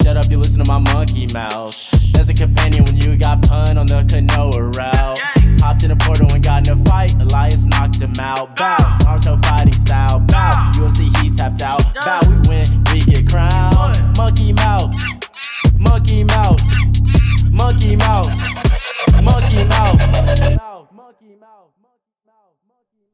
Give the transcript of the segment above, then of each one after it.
shut up, you listen to my monkey mouth. There's a companion when you got pun on the canoa route. Hopped in a portal and got in a fight, Elias knocked him out. Bow, Naruto fighting style. Bow, UFC he tapped out. Bow, we win, we get crowned. Monkey mouth, monkey mouth, monkey mouth, monkey mouth.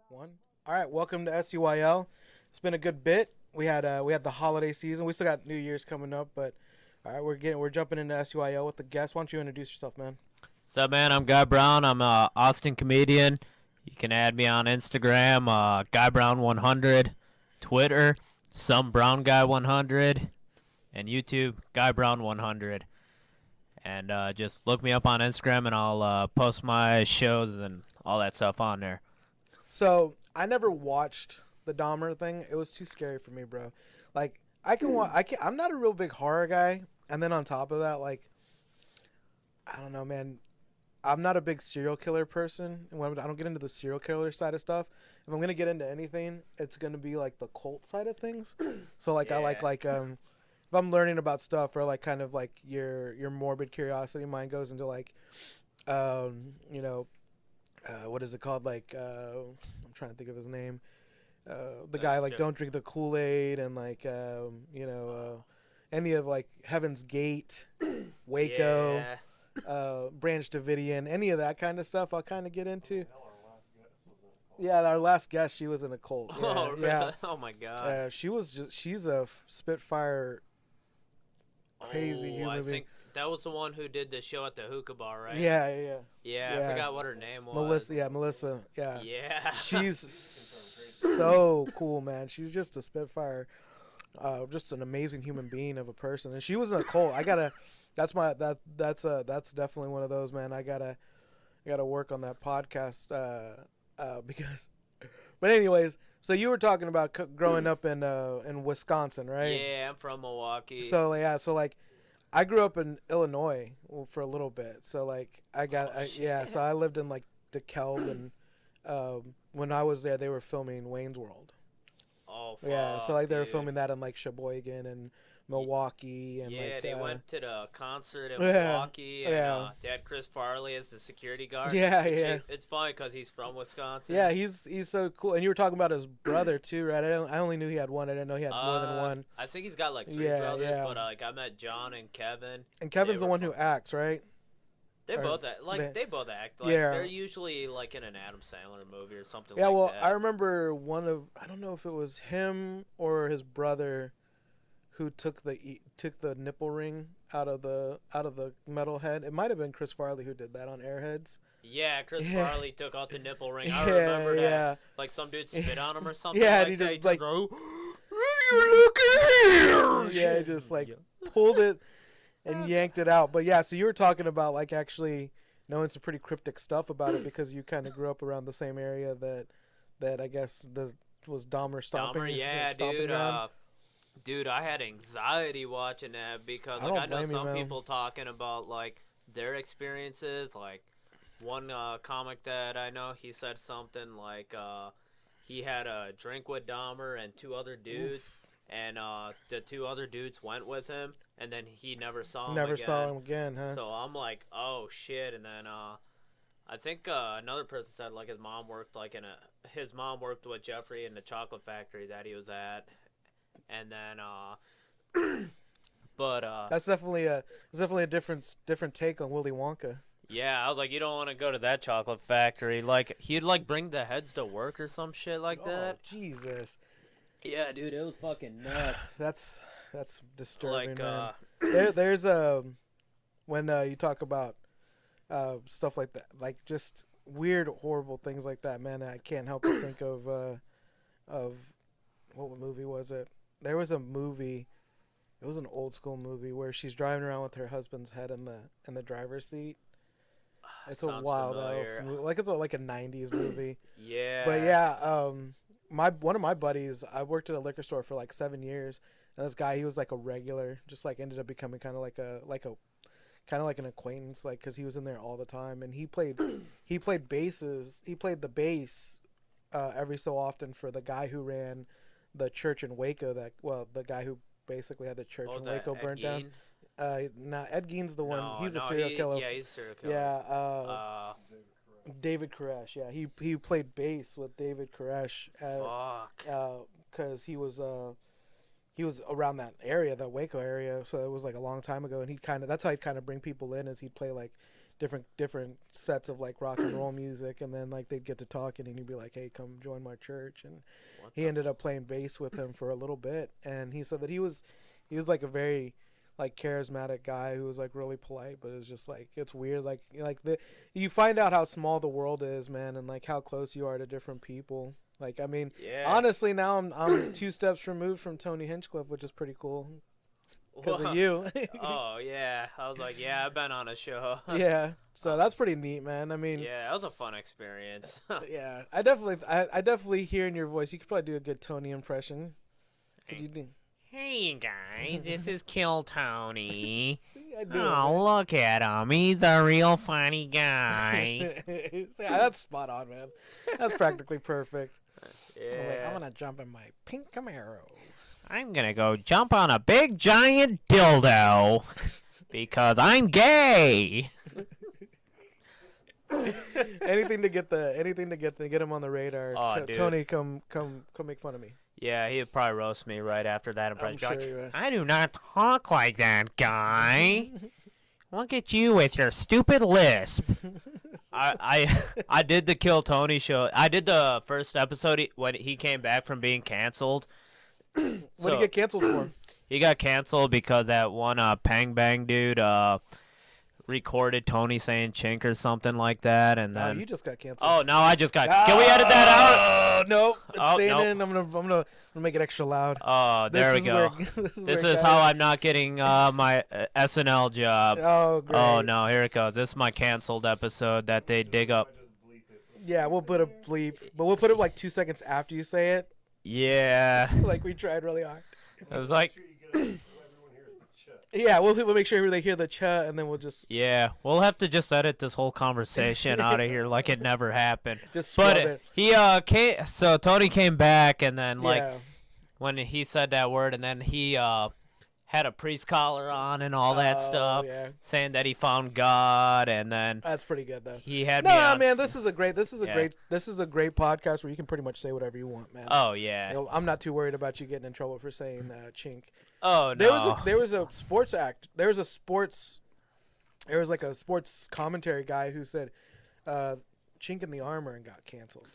One. All right, welcome to SUYL. It's been a good bit. We had the holiday season. We still got New Year's coming up, but all right, we're jumping into SUYL with the guest. Why don't you introduce yourself, man? What's up, man? I'm Guy Brown. I'm a Austin comedian. You can add me on Instagram, GuyBrown100, Twitter, SomeBrownGuy100, and YouTube, GuyBrown100. And just look me up on Instagram, and I'll post my shows and all that stuff on there. So I never watched the Dahmer thing. It was too scary for me, bro. Like I'm not a real big horror guy, and then on top of that, like, I don't know, man. I'm not a big serial killer person, and I don't get into the serial killer side of stuff. If I'm gonna get into anything, it's gonna be like the cult side of things. So like, yeah. I like if I'm learning about stuff, or like kind of like your morbid curiosity mind goes into like, what is it called? Like, I'm trying to think of his name. The guy like Don't Drink the Kool-Aid, and like any of like Heaven's Gate, Waco, Branch Davidian, any of that kind of stuff I'll kind of get into. Yeah, our last guest, she was in a cult. Yeah, Oh, really? Yeah. Oh my God. She's a Spitfire, crazy human I being. think that was the one who did the show at the hookah bar, right? Yeah. Yeah, I forgot what her name was. Melissa. Yeah. Yeah. She's so cool, man. She's just a Spitfire, just an amazing human being of a person. And she was in a cult. That's definitely one of those, man. I gotta work on that podcast because. But anyways, so you were talking about growing up in Wisconsin, right? Yeah, I'm from Milwaukee. So yeah, like, I grew up in Illinois for a little bit. So like so I lived in like DeKalb, and when I was there, they were filming Wayne's World. Oh, fuck, yeah, so like they were dude. filming that in like Sheboygan and Milwaukee, and yeah, like, they went to the concert in Milwaukee, and they had Chris Farley as the security guard. Yeah. It's funny because he's from Wisconsin. Yeah, he's so cool. And you were talking about his brother too, right? I only knew he had one. I didn't know he had more than one. I think he's got like three brothers, but like I met John and Kevin. And Kevin's the one who acts, right? They both act. They both act. Like, they're usually like in an Adam Sandler movie or something like that. Yeah, well, I remember I don't know if it was him or his brother who took the nipple ring out of the metal head. It might have been Chris Farley who did that on Airheads. Yeah, Chris Farley took out the nipple ring. I remember that. Yeah. Like some dude spit on him or something. Yeah, like and he that. just like, look at here. Yeah, he just like pulled it and yanked it out. But yeah, so you were talking about like actually knowing some pretty cryptic stuff about it because you kind of grew up around the same area that I guess was Dahmer stomping. Yeah, dude. Around. Dude, I had anxiety watching that because like I know some people talking about like their experiences. Like one comic that I know, he said something like he had a drink with Dahmer and two other dudes. Oof. And the two other dudes went with him, and then he never saw him again. Huh? So I'm like, oh shit! And then I think another person said like his mom worked with Jeffrey in the chocolate factory that he was at, and then but that's definitely a different take on Willy Wonka. Yeah, I was like, you don't want to go to that chocolate factory. Like he'd like bring the heads to work or some shit like that. Oh Jesus. Yeah, dude, it was fucking nuts. That's disturbing, like, man. There's when you talk about stuff like that, like just weird, horrible things like that, man. I can't help but think of what movie was it? There was a movie. It was an old school movie where she's driving around with her husband's head in the driver's seat. It's a wild ass movie. Like it's like a 90s movie. Yeah. But yeah, one of my buddies, I worked at a liquor store for like 7 years, and this guy, he was like a regular, just like ended up becoming kind of like an acquaintance, like because he was in there all the time, and he played basses. He played the bass every so often for the guy who ran the church in Waco. The guy who basically had the church in Waco burnt down. Nah, Ed Gein's the one. No, He's a no, serial killer. Yeah, he's a serial killer. Yeah. David Koresh. Yeah, he played bass with David Koresh. Fuck. Because he was around that area, the Waco area. So it was like a long time ago, and that's how he'd kind of bring people in, is he'd play like different sets of like rock and roll music, and then like they'd get to talking, and he'd be like, "Hey, come join my church." And he ended up playing bass with him for a little bit, and he said that he was like a very like charismatic guy who was like really polite, but it's just like it's weird, like you find out how small the world is, man, and like how close you are to different people. Like, I mean, honestly, now I'm 2 steps removed from Tony Hinchcliffe, which is pretty cool. Because of you. Oh, yeah. I was like, yeah, I've been on a show. Yeah. So that's pretty neat, man. I mean. Yeah, that was a fun experience. Yeah. I definitely hear in your voice. You could probably do a good Tony impression. Could you do? Hey, guys. This is Kill Tony. See, I do look at him. He's a real funny guy. Yeah, that's spot on, man. That's practically perfect. Yeah. I'm going to jump in my pink Camaro. I'm gonna go jump on a big giant dildo because I'm gay. Anything to get him on the radar. Oh, dude. Tony, come make fun of me. Yeah, he'd probably roast me right after that I'm impression. sure I do not talk like that, guy. Look at you with your stupid lisp. I did the Kill Tony show. I did the first episode when he came back from being canceled. What did he get canceled for? He got canceled because that one Pang Bang dude recorded Tony saying chink or something like that, and then you just got canceled. Oh no, I just got. Can we edit that out? No, it's staying nope. in. I'm gonna make it extra loud. Oh, there we go. This is how I'm not getting my SNL job. Oh, great. Oh no, here it goes. This is my canceled episode that they dig up. Yeah, we'll put a bleep, but we'll put it like 2 seconds after you say it. Yeah. Like we tried really hard. It was like. Yeah, we'll make sure they hear the cha, and then we'll just. Yeah, we'll have to just edit this whole conversation out of here like it never happened. Just scrub it. He came. So Tony came back, and then like when he said that word, and then he had a priest collar on and all that stuff, saying that he found God, and then that's pretty good though. He had me on. Man, this is a great podcast where you can pretty much say whatever you want, man. Oh yeah. You know, I'm not too worried about you getting in trouble for saying chink. Oh no. There was a sports act. There was like a sports commentary guy who said chink in the armor and got canceled.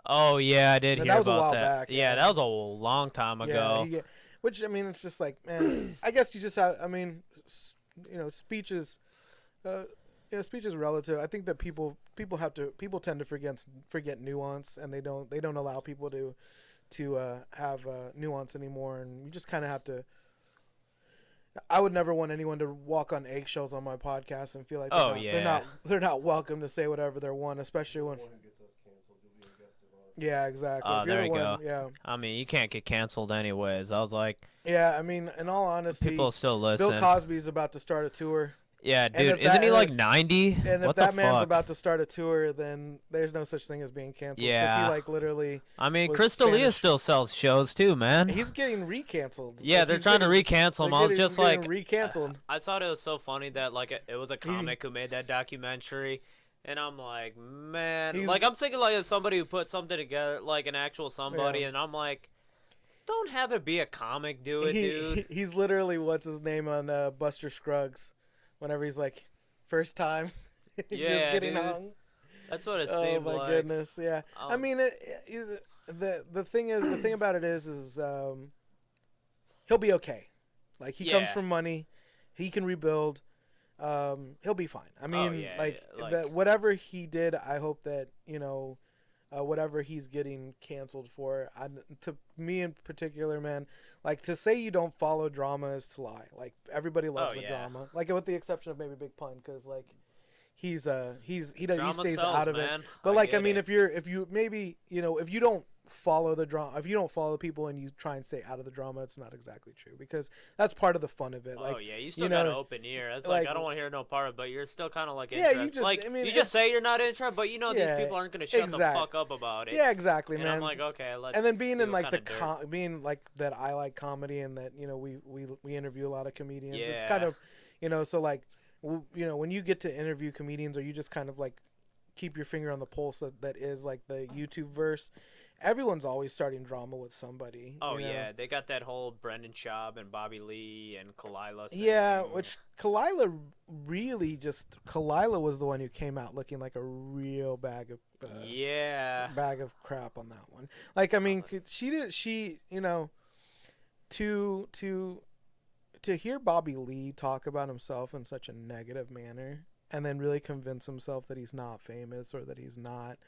Oh yeah, I did hear about that. That was a while back. Yeah, that was a long time ago. Yeah, which I mean, it's just like, man. I guess you just have. I mean, speech is, speech is relative. I think that people tend to forget nuance, and they don't allow people to have nuance anymore, and you just kind of have to. I would never want anyone to walk on eggshells on my podcast and feel like they're not welcome to say whatever they want, especially when. Yeah, exactly. Oh, there you go. Yeah. I mean, you can't get canceled anyways. I was like. Yeah, I mean, in all honesty, people still listen. Bill Cosby's about to start a tour. Yeah, dude, isn't he like 90? And if that man's about to start a tour, then there's no such thing as being canceled. Yeah. Because he like literally. I mean, Chris D'Elia still sells shows too, man. He's getting recanceled. Yeah, like, they're trying to recancel him. I was just like. Recanceled. I thought it was so funny that like it was a comic who made that documentary. And I'm like, man, like I'm thinking like somebody who put something together, like an actual somebody, and I'm like, don't have it be a comic, do it, dude. He's literally what's his name on Buster Scruggs, whenever he's like, first time, just getting hung. That's what it seemed like. Oh my goodness, yeah. I mean, the thing about it is he'll be okay. Like he comes from money, he can rebuild. He'll be fine. I mean, whatever he did, I hope that, whatever he's getting canceled for, to me in particular, man, like to say you don't follow drama is to lie. Like everybody loves the drama, like with the exception of maybe Big Pun, because like he stays out of it. But like, I mean, if you don't follow the drama, if you don't follow people and you try and stay out of the drama, it's not exactly true, because that's part of the fun of it. Like, you still got an open ear. It's like I don't want to hear no part of it, but you're still kind of like interested. You just say you're not interested, but these people aren't gonna shut the fuck up about it. Yeah, exactly, man. And I'm like, okay, let's. And then being in like being like that, I like comedy, and that we interview a lot of comedians. Yeah. So like, when you get to interview comedians, or you just kind of like keep your finger on the pulse that is like the YouTube verse, everyone's always starting drama with somebody. Oh yeah, they got that whole Brendan Schaub and Bobby Lee and Kalila thing. Yeah, which Kalila was the one who came out looking like a real bag of crap on that one. Like, I mean, she to hear Bobby Lee talk about himself in such a negative manner, and then really convince himself that he's not famous, or that he's not,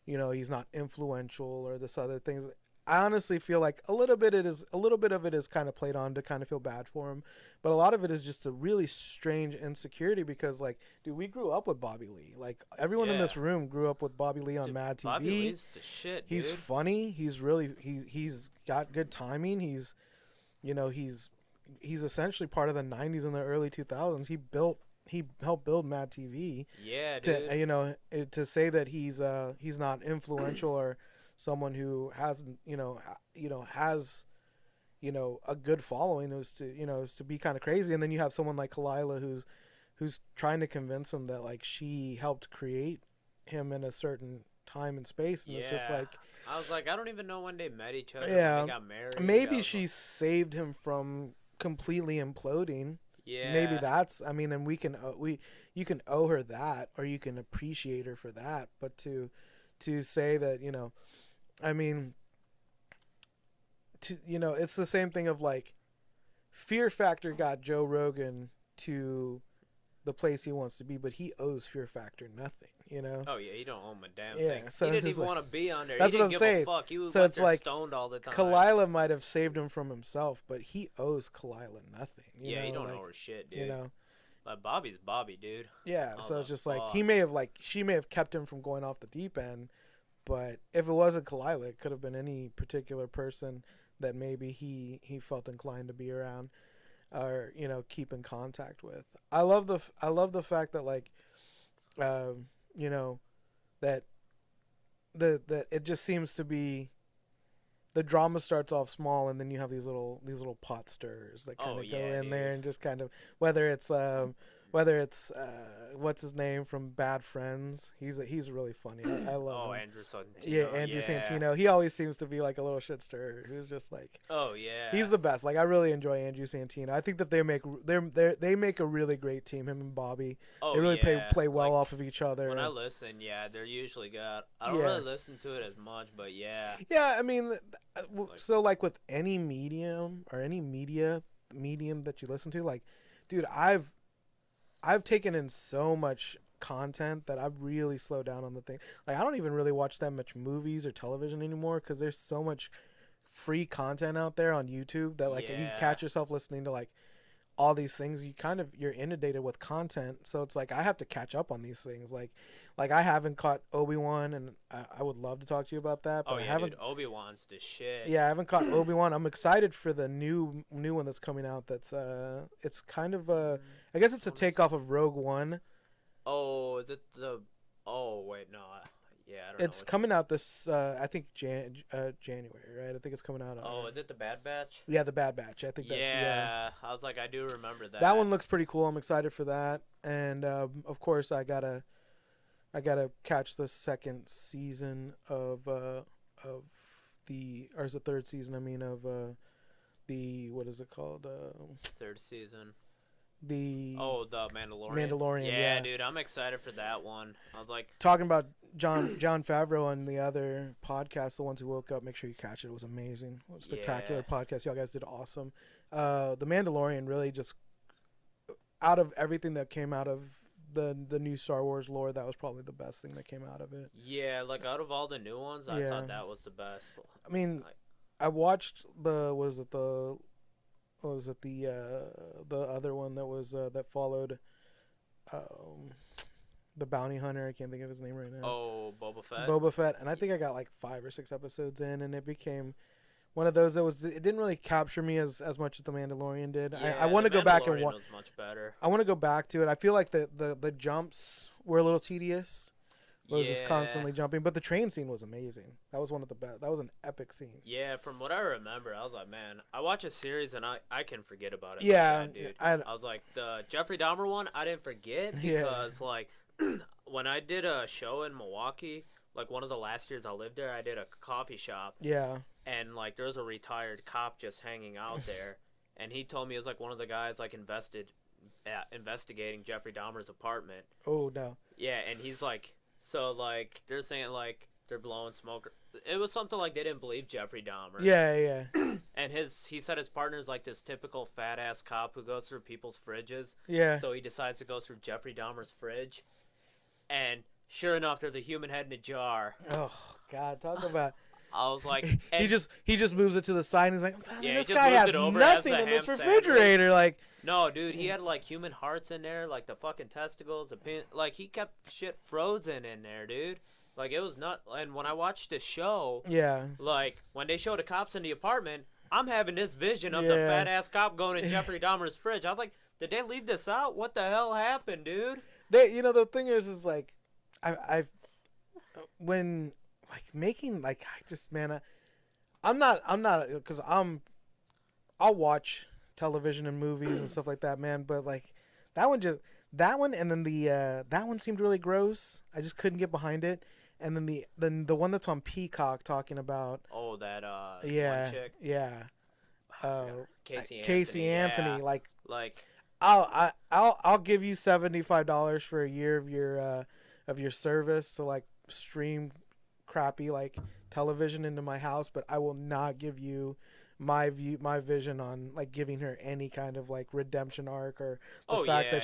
he's not influential, or this other things. I honestly feel like a little bit of it is kind of played on to kind of feel bad for him, but a lot of it is just a really strange insecurity, because like, dude, we grew up with Bobby Lee. Like, everyone in this room grew up with Bobby Lee on Mad TV. Bobby Lee's the shit, dude. He's funny. He's really he's got good timing. He's essentially part of the 90s and the early 2000s. He helped build Mad TV. Yeah, dude. To say that he's not influential, or someone who has a good following, is to be kind of crazy. And then you have someone like Kalila who's trying to convince him that like she helped create him in a certain time and space, and it's just like, I was like, I don't even know when they met each other. Yeah, when they got married. Maybe she saved him from completely imploding. Yeah, maybe that's. I mean, and you can owe her that, or you can appreciate her for that. But to say that, I mean, it's the same thing of like, Fear Factor got Joe Rogan to the place he wants to be, but he owes Fear Factor nothing. Oh yeah, he don't owe him a damn Yeah, thing. so he it's didn't just even like- want to be on there. That's He what didn't I'm give saying. a fuck. He was So it's there like, stoned all the time. Kalila might have saved him from himself, but he owes Kalila nothing. Yeah, he don't like, owe her shit, dude. Like, Bobby's Bobby, dude. Yeah, Oh, so it's just fuck. like, she may have kept him from going off the deep end, but if it wasn't Kalila, it could have been any particular person that maybe he felt inclined to be around, or keep in contact with. I love the fact that like, that it just seems to be, the drama starts off small, and then you have these little pot stirrers that kind of go in there, and just kind of, whether it's what's his name from Bad Friends. He's really funny. I love him. Andrew Santino. Yeah, Andrew Santino. He always seems to be like a little shit stirrer who's just like, oh yeah, he's the best. Like, I really enjoy Andrew Santino. I think that they make a really great team, him and Bobby. Oh, they really yeah. play well Like, off of each other. When I listen, they're usually good. I don't really listen to it as much, but yeah. Yeah, I mean, so like with any medium or any medium that you listen to, like, dude, I've taken in so much content that I've really slowed down on the thing. Like, I don't even really watch that much movies or television anymore, because there's so much free content out there on YouTube that like, you catch yourself listening to like all these things. You're inundated with content, so it's like I have to catch up on these things. Like I haven't caught Obi-Wan, and I would love to talk to you about that, but I haven't. Dude, Obi-Wan's the shit. Yeah, I haven't caught Obi-Wan. I'm excited for the new one that's coming out. That's it's kind of I guess it's a takeoff of Rogue One. Oh, is it the? Oh wait, no. Yeah, I don't know. It's coming out this I think January, right? I think it's coming out. Oh, is it the Bad Batch? Yeah, the Bad Batch. I think that's I was like, I do remember that. That one looks pretty cool. I'm excited for that, and of course I gotta catch the second season of the, or is it third season? I mean, of the, what is it called? Third season. The Mandalorian. Mandalorian. Yeah, dude, I'm excited for that one. I was like, talking about John Favreau on the other podcast, The Ones Who Woke Up. Make sure you catch it. It was amazing. It was a spectacular podcast. Y'all guys did awesome. The Mandalorian really just, out of everything that came out of the new Star Wars lore, that was probably the best thing that came out of it. Yeah, like out of all the new ones, I thought that was the best. I mean, I watched the other one that was that followed the bounty hunter. I can't think of his name right now. Oh, Boba Fett, and I think I got like 5 or 6 episodes in, and it became one of those it didn't really capture me as much as the Mandalorian did. Yeah, I want to go back and watch. Much better. I want to go back to it. I feel like the jumps were a little tedious. was just constantly jumping. But the train scene was amazing. That was one of the best. That was an epic scene. Yeah, from what I remember, I was like, man, I watch a series and I can forget about it. Yeah, like that, dude. I was like, the Jeffrey Dahmer one, I didn't forget because like when I did a show in Milwaukee, like one of the last years I lived there, I did a coffee shop. Yeah. And like there was a retired cop just hanging out there, and he told me it was like one of the guys like investigating Jeffrey Dahmer's apartment. Oh no. Yeah, and he's like, so like they're saying like they're blowing smoke. It was something like they didn't believe Jeffrey Dahmer. Yeah, yeah. And he said his partner's like this typical fat ass cop who goes through people's fridges. Yeah. So he decides to go through Jeffrey Dahmer's fridge, and sure enough, there's a human head in a jar. Oh God, talk about. I was like, he just moves it to the side and he's like, yeah, this guy has nothing in this refrigerator. Like, no, dude, he had like human hearts in there, like the fucking testicles, like he kept shit frozen in there, dude. Like it was not. And when I watched the show, yeah, like when they show the cops in the apartment, I'm having this vision of the fat ass cop going in Jeffrey Dahmer's fridge. I was like, did they leave this out? What the hell happened, dude? The thing is like, I've when. Like making like I just man, I'm not because I'll watch television and movies and stuff like that, man. But like that one and then that one seemed really gross. I just couldn't get behind it. And then the one that's on Peacock talking about one chick. Yeah. Casey Anthony. Yeah. Like I'll give you $75 for a year of your service to like stream crappy like television into my house, but I will not give you my vision on like giving her any kind of like redemption arc or the fact that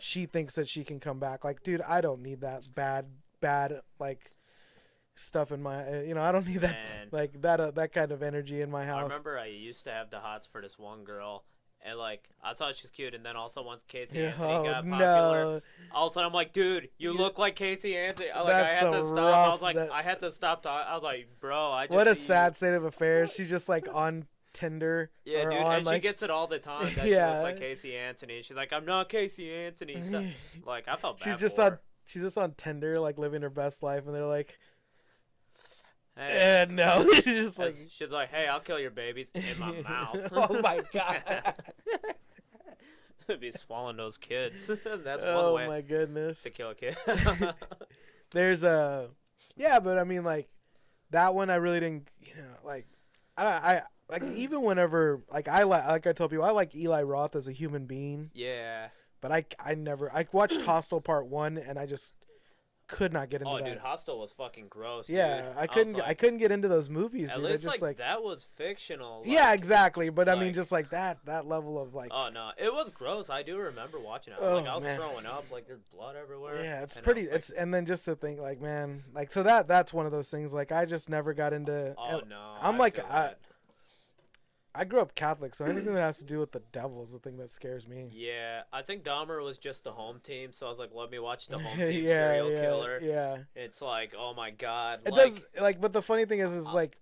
she thinks that she can come back. Like, dude, I don't need that bad like stuff in my I don't need that like that kind of energy in my house. I remember I used to have the hots for this one girl. And, like, I thought she was cute. And then also once Casey Anthony got popular, all of a sudden I'm like, dude, you look like Casey Anthony. Like, I had to stop. I was like, I had to stop talking. I was like, bro, I just What a sad state of affairs. She's just, like, on Tinder. Yeah, dude. And she gets it all the time that she looks like Casey Anthony. She's like, I'm not Casey Anthony. Like, I felt bad She's just on Tinder, like, living her best life. And they're like... Hey, no, just like she's like, hey, I'll kill your babies in my mouth. Oh my God. Be swallowing those kids. That's one way. Oh my goodness. To kill a kid. There's but I mean like that one I really didn't like I like even whenever like I tell people I like Eli Roth as a human being. Yeah. But I watched Hostel Part 1 and I just could not get into that. Oh, dude, Hostel was fucking gross. Yeah, dude. I couldn't get into those movies, dude. At least just like that was fictional. Yeah, exactly. But I mean, just like that level of like. Oh no, it was gross. I do remember watching it. I was throwing up. Like there's blood everywhere. Yeah, it's pretty. And then just to think, like, man, like so that's one of those things. Like I just never got into. Oh no. I grew up Catholic, so anything that has to do with the devil is the thing that scares me. Yeah, I think Dahmer was just the home team, so I was like, let me watch the home team serial killer. Yeah. It's like, oh my God. It does, like, but the funny thing is like,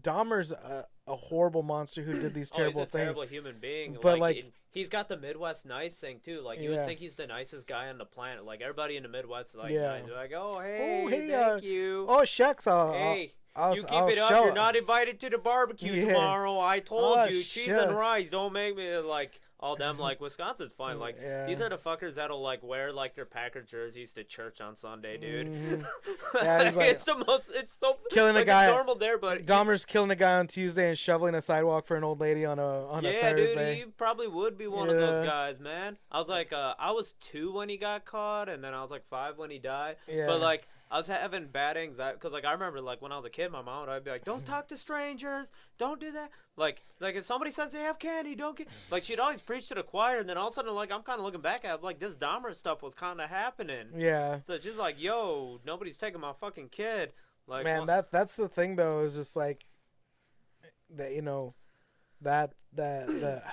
Dahmer's a horrible monster who did these terrible he's a things. Terrible human being. But he's got the Midwest nice thing too. Like you would think he's the nicest guy on the planet. Like everybody in the Midwest is like, nice. They're like, oh hey, thank you. Oh shucks, hey. You keep it up. You're not invited to the barbecue tomorrow. I told you. Cheese and rice. Don't make me like all them. Like Wisconsin's fine. Like these are the fuckers that'll like wear like their Packer jerseys to church on Sunday, dude. Yeah, he's like, it's the most. It's so killing like, a guy. It's normal there, but Dahmer's killing a guy on Tuesday and shoveling a sidewalk for an old lady on a Thursday. Dude, he probably would be one of those guys, man. I was like, I was 2 when he got caught, and then I was like 5 when he died. Yeah. But like. I was having bad anxiety because, like, I remember, like, when I was a kid, my mom would be like, "Don't talk to strangers, don't do that." Like if somebody says they have candy, don't get. Like, she'd always preach to the choir, and then all of a sudden, like, I'm kind of looking back at it, like, this Dahmer stuff was kind of happening. Yeah. So she's like, "Yo, nobody's taking my fucking kid." Like, man, that's the thing though. Is just like that, that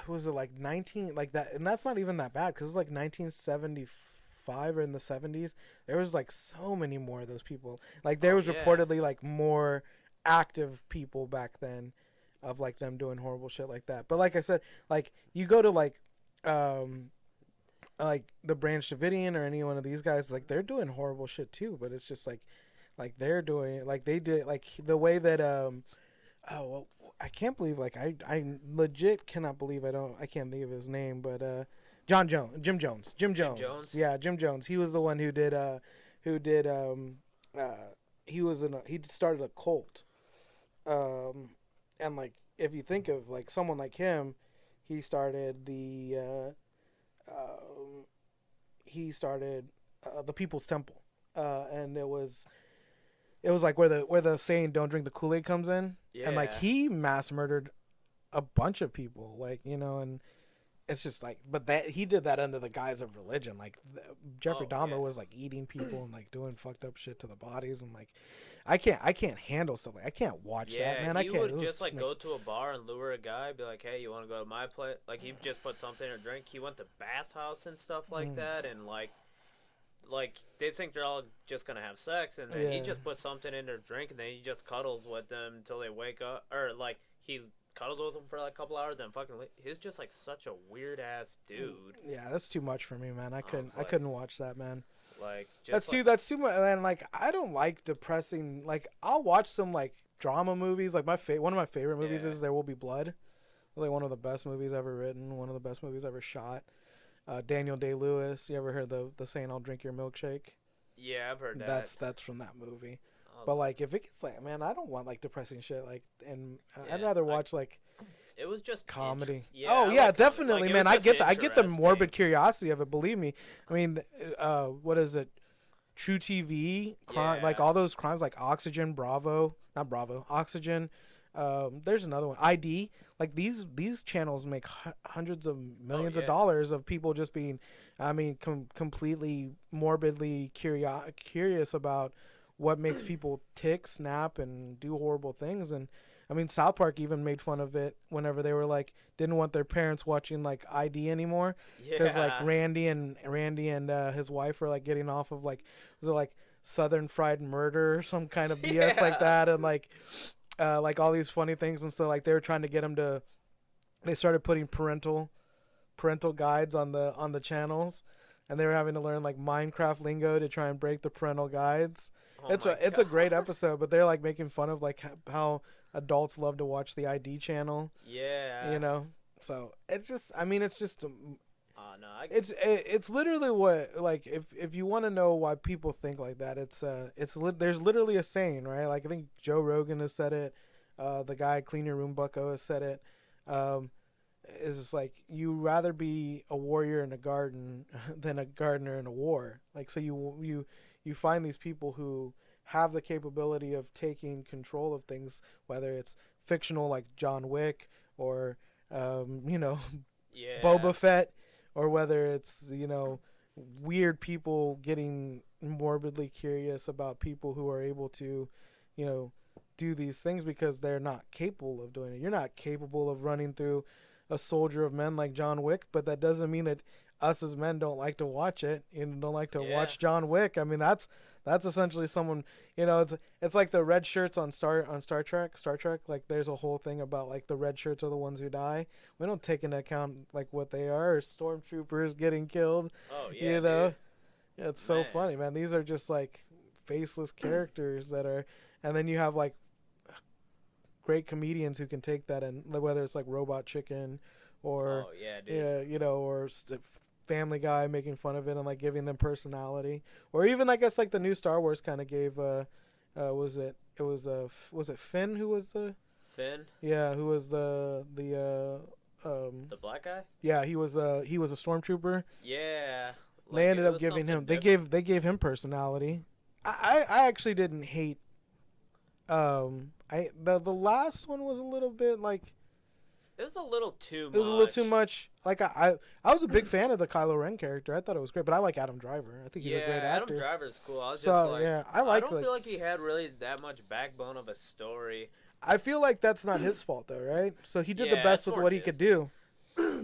was it like 19 like that, and that's not even that bad because it's like 1975 or in the 70s. There was like so many more of those people. Like there was reportedly like more active people back then of like them doing horrible shit like that. But like I said, like you go to like like the Branch Davidian or any one of these guys, like they're doing horrible shit too. But it's just like they're doing like they did like the way that oh well, I can't believe like I legit cannot believe I can't think of his name, but Jim Jones, yeah, Jim Jones. He was the one who did uh he started a cult, and like if you think of like someone like him, he started he started the People's Temple, and it was like where the saying "Don't drink the Kool-Aid" comes in, and like he mass murdered a bunch of people, like and it's just like, but that he did that under the guise of religion. Like Jeffrey Dahmer was like eating people and like doing fucked up shit to the bodies, and like I can't handle stuff like I can't watch that, man. I can't. He would just like go to a bar and lure a guy, be like, "Hey, you want to go to my place?" Like he just put something in a drink. He went to bathhouse and stuff like that, and like they think they're all just gonna have sex, and then he just puts something in their drink, and then he just cuddles with them until they wake up, or like he cuddles with them for like a couple hours, then fucking he's just like such a weird ass dude. Yeah, that's too much for me, man. I couldn't watch that, man. Like that's too much. And like I don't like depressing. Like I'll watch some like drama movies. Like one of my favorite movies is There Will Be Blood. Like one of the best movies ever written. One of the best movies ever shot. Daniel Day-Lewis. You ever heard the saying "I'll drink your milkshake"? Yeah, I've heard that. That's from that movie. But like if it gets like, man, I don't want like depressing shit. Like, and I'd rather watch like. It was just comedy. Yeah, oh yeah, like definitely, like, man. I get the morbid curiosity of it. Believe me. I mean, what is it? True TV, like all those crimes, like Oxygen, not Bravo, Oxygen. There's another one, ID. Like these channels make hundreds of millions of dollars of people just being, I mean, completely morbidly curious about what makes people tick, snap, and do horrible things. And I mean, South Park even made fun of it whenever they were like didn't want their parents watching like ID anymore because like Randy and his wife were like getting off of like, was it like Southern Fried Murder or some kind of BS like that, and like all these funny things, and so like they were trying to get them to, they started putting parental guides on the channels, and they were having to learn like Minecraft lingo to try and break the parental guides. It's a great episode, but they're like making fun of like how adults love to watch the ID channel. Yeah. So it's just, I mean, it's just no, it's literally what, like if you want to know why people think like that, there's literally a saying, right? Like I think Joe Rogan has said it, the guy Clean Your Room Bucko has said it. It's just like you rather be a warrior in a garden than a gardener in a war. Like so you find these people who have the capability of taking control of things, whether it's fictional like John Wick or Boba Fett, or whether it's weird people getting morbidly curious about people who are able to do these things because they're not capable of doing it. You're not capable of running through a soldier of men like John Wick, but that doesn't mean that us as men don't like to watch it and don't like to watch John Wick. I mean, that's essentially someone, it's like the red shirts on Star Trek. Like there's a whole thing about like the red shirts are the ones who die. We don't take into account like what they are, or stormtroopers getting killed. Oh yeah, dude. It's so funny, man. These are just like faceless characters that are, and then you have like great comedians who can take that, and whether it's like Robot Chicken or or Family Guy making fun of it and like giving them personality, or even I guess like the new Star Wars kind of gave was it Finn who was the Finn? Yeah, who was the black guy? Yeah, he was a stormtrooper. Yeah. Like they ended up giving him they gave him personality. I actually didn't hate the last one was a little bit like it was a little too much. It was a little too much. Like I was a big fan of the Kylo Ren character. I thought it was great, but I like Adam Driver. I think he's a great actor. Adam Driver's cool. I was so, just like, I don't like, feel like he had really that much backbone of a story. I feel like that's not his fault though, right? So he did the best with what he could do. He'll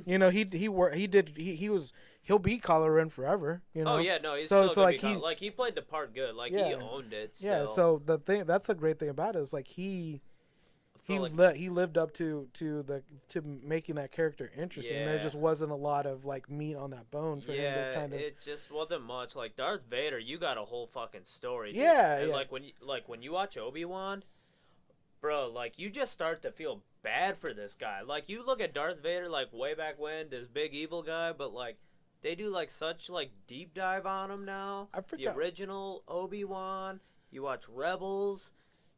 be Kylo Ren forever. Oh yeah, no, he's still like he played the part good. Like he owned it. Still. Yeah, so that's the great thing about it is like he he lived up to making that character interesting. Yeah. There just wasn't a lot of like meat on that bone for him to kind of. It just wasn't much. Like Darth Vader, you got a whole fucking story. Dude. Yeah, and yeah. Like when you watch Obi-Wan, bro, like you just start to feel bad for this guy. Like you look at Darth Vader like way back when, this big evil guy, but like they do like such like deep dive on him now. I forgot. The original Obi-Wan. You watch Rebels.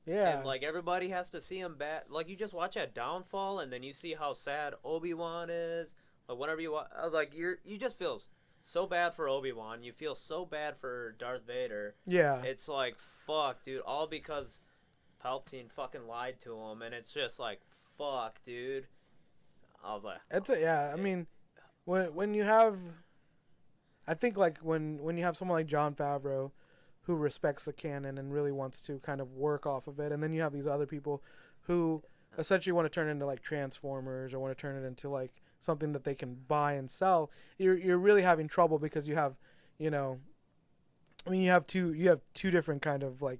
Yeah. And like everybody has to see him bad. Like you just watch that downfall, and then you see how sad Obi-Wan is. Like whenever you watch, like you just feel so bad for Obi-Wan. You feel so bad for Darth Vader. Yeah. It's like fuck, dude. All because Palpatine fucking lied to him, and it's just like fuck, dude. I was like, I mean, when you have, I think like when you have someone like Jon Favreau, who respects the canon and really wants to kind of work off of it, and then you have these other people who essentially want to turn it into like Transformers or want to turn it into like something that they can buy and sell. You're really having trouble because you have, you have two different kind of like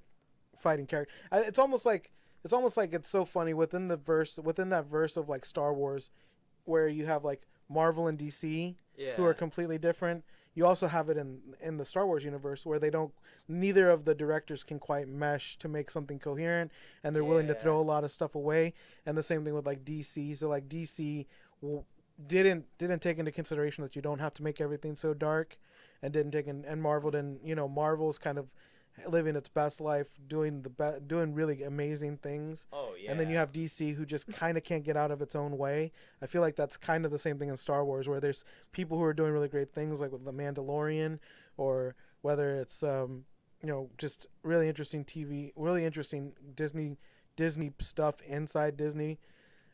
fighting characters. It's almost like it's so funny within that verse of like Star Wars, where you have like Marvel and DC who are completely different. You also have it in the Star Wars universe where neither of the directors can quite mesh to make something coherent, and they're willing to throw a lot of stuff away. And the same thing with like DC. So like DC didn't take into consideration that you don't have to make everything so dark, and Marvel didn't. Marvel's kind of living its best life, doing really amazing things. oh yeah. And then you have DC who just kind of can't get out of its own way. I feel like that's kind of the same thing in Star Wars, where there's people who are doing really great things, like with The Mandalorian, or whether it's just really interesting TV, really interesting Disney stuff inside Disney.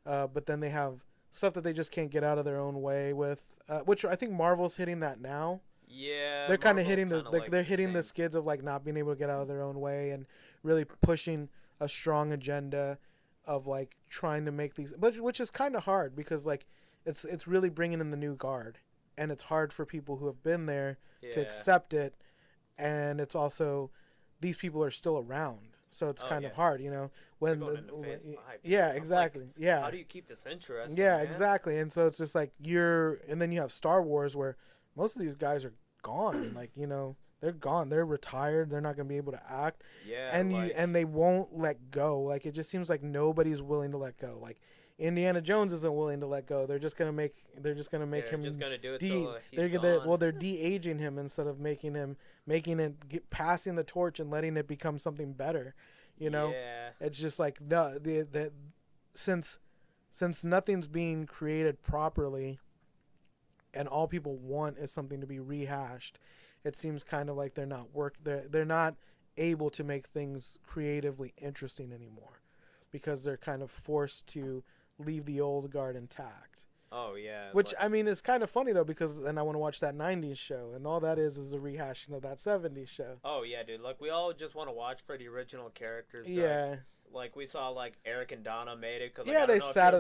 But then they have stuff that they just can't get out of their own way with, which I think Marvel's hitting that now. Yeah, They're kind of hitting they're hitting the skids of like not being able to get out of their own way and really pushing a strong agenda of like trying to make these, but which is kind of hard because like it's really bringing in the new guard, and it's hard for people who have been there to accept it, and it's also these people are still around, so it's kind of hard, when exactly. Like, yeah, how do you keep this interesting? Yeah, man? exactly. And so it's just like and then you have Star Wars where most of these guys are gone. Like, they're gone. They're retired. They're not going to be able to act. Yeah. And they won't let go. Like, it just seems like nobody's willing to let go. Like, Indiana Jones isn't willing to let go. They're just going to make him. They're just going to do it till he's gone. They're de-aging him instead of passing the torch and letting it become something better. Yeah. It's just like, no, since nothing's being created properly, and all people want is something to be rehashed, it seems kind of like they're not able to make things creatively interesting anymore, because they're kind of forced to leave the old guard intact. Oh yeah. Which I mean is kind of funny though, because then I want to watch that 90s show, and all that is a rehashing of that 70s show. Oh yeah, dude. Like we all just want to watch for the original characters. Yeah. Like we saw, like Eric and Donna made it. Cause, like, yeah, they sat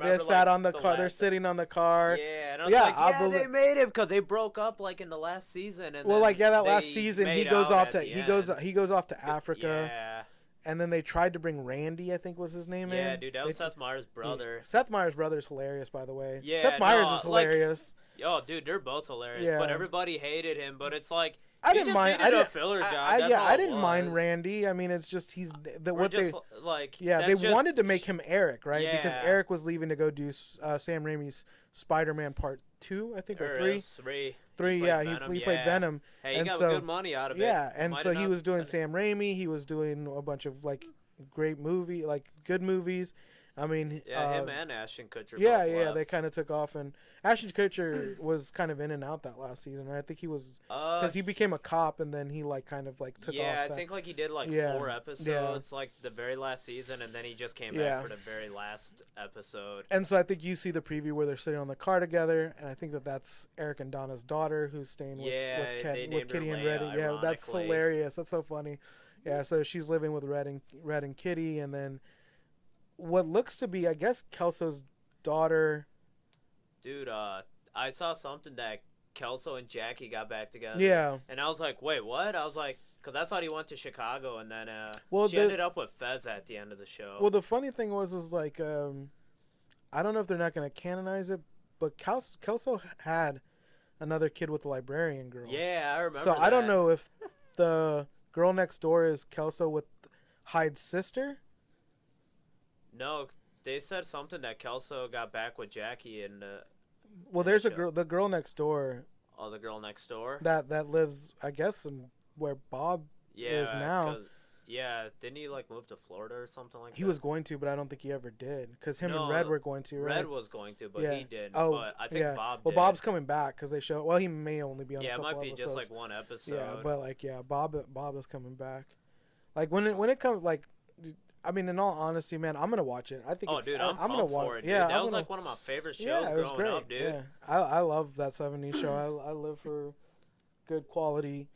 on the car. They're sitting on the car. Yeah, and I was like, they made it because they broke up like in the last season. And that last season he goes off to Africa. Yeah. And then they tried to bring Randy, I think was his name. Yeah, dude, that was Seth Meyers' brother. Yeah. Seth Meyers' brother is hilarious, by the way. Yeah, Seth Meyers is hilarious. Yo, dude, they're both hilarious. Yeah. But everybody hated him. But it's like I didn't mind. A filler job. I didn't mind Randy. I mean, it's just they wanted to make him Eric, right? Yeah. Because Eric was leaving to go do Sam Raimi's Spider-Man Part 2, I think, or 3. 3, yeah. He played Venom. Hey, he got good money out of it. Yeah, and so he was doing Sam Raimi. He was doing a bunch of like great good movies. I mean, him and Ashton Kutcher. Yeah, they kind of took off, and Ashton Kutcher was kind of in and out that last season, right? I think he was because he became a cop, and then he took off. Yeah, I think like he did 4 episodes, like the very last season, and then he just came back for the very last episode. And so I think you see the preview where they're sitting on the car together, and I think that's Eric and Donna's daughter who's staying with Kitty and Red. Yeah, that's hilarious. That's so funny. Yeah, so she's living with Red and Kitty, and then what looks to be, I guess, Kelso's daughter. Dude, I saw something that Kelso and Jackie got back together. Yeah. And I was like, wait, what? I was like, Because I thought he went to Chicago, and then she the- ended up with Fez at the end of the show. Well, the funny thing was like, I don't know if they're not going to canonize it, but Kelso had another kid with the librarian girl. Yeah, I remember So that. I don't know if the girl next door is Kelso with Hyde's sister. No, they said something that Kelso got back with Jackie and. Well, there's a girl, the girl next door. Oh, the girl next door. That lives, I guess, in where Bob is now. Yeah, didn't he like move to Florida or something like that? He was going to, but I don't think he ever did. Because him No, and Red were going to, right? Red was going to, but he didn't. Oh, but I think Bob did. Well, Bob's coming back because they show. Well, he may only be on. Yeah, a couple it might be episodes. just like one episode. Yeah, but like, Bob is coming back. Like when it comes, like, I mean, in all honesty, man, I'm gonna watch it. I think. Oh, dude, I'm gonna watch for it. Dude. Yeah, that was like one of my favorite shows yeah, it was growing great. up, dude. Yeah, I love that '70s show. I live for good quality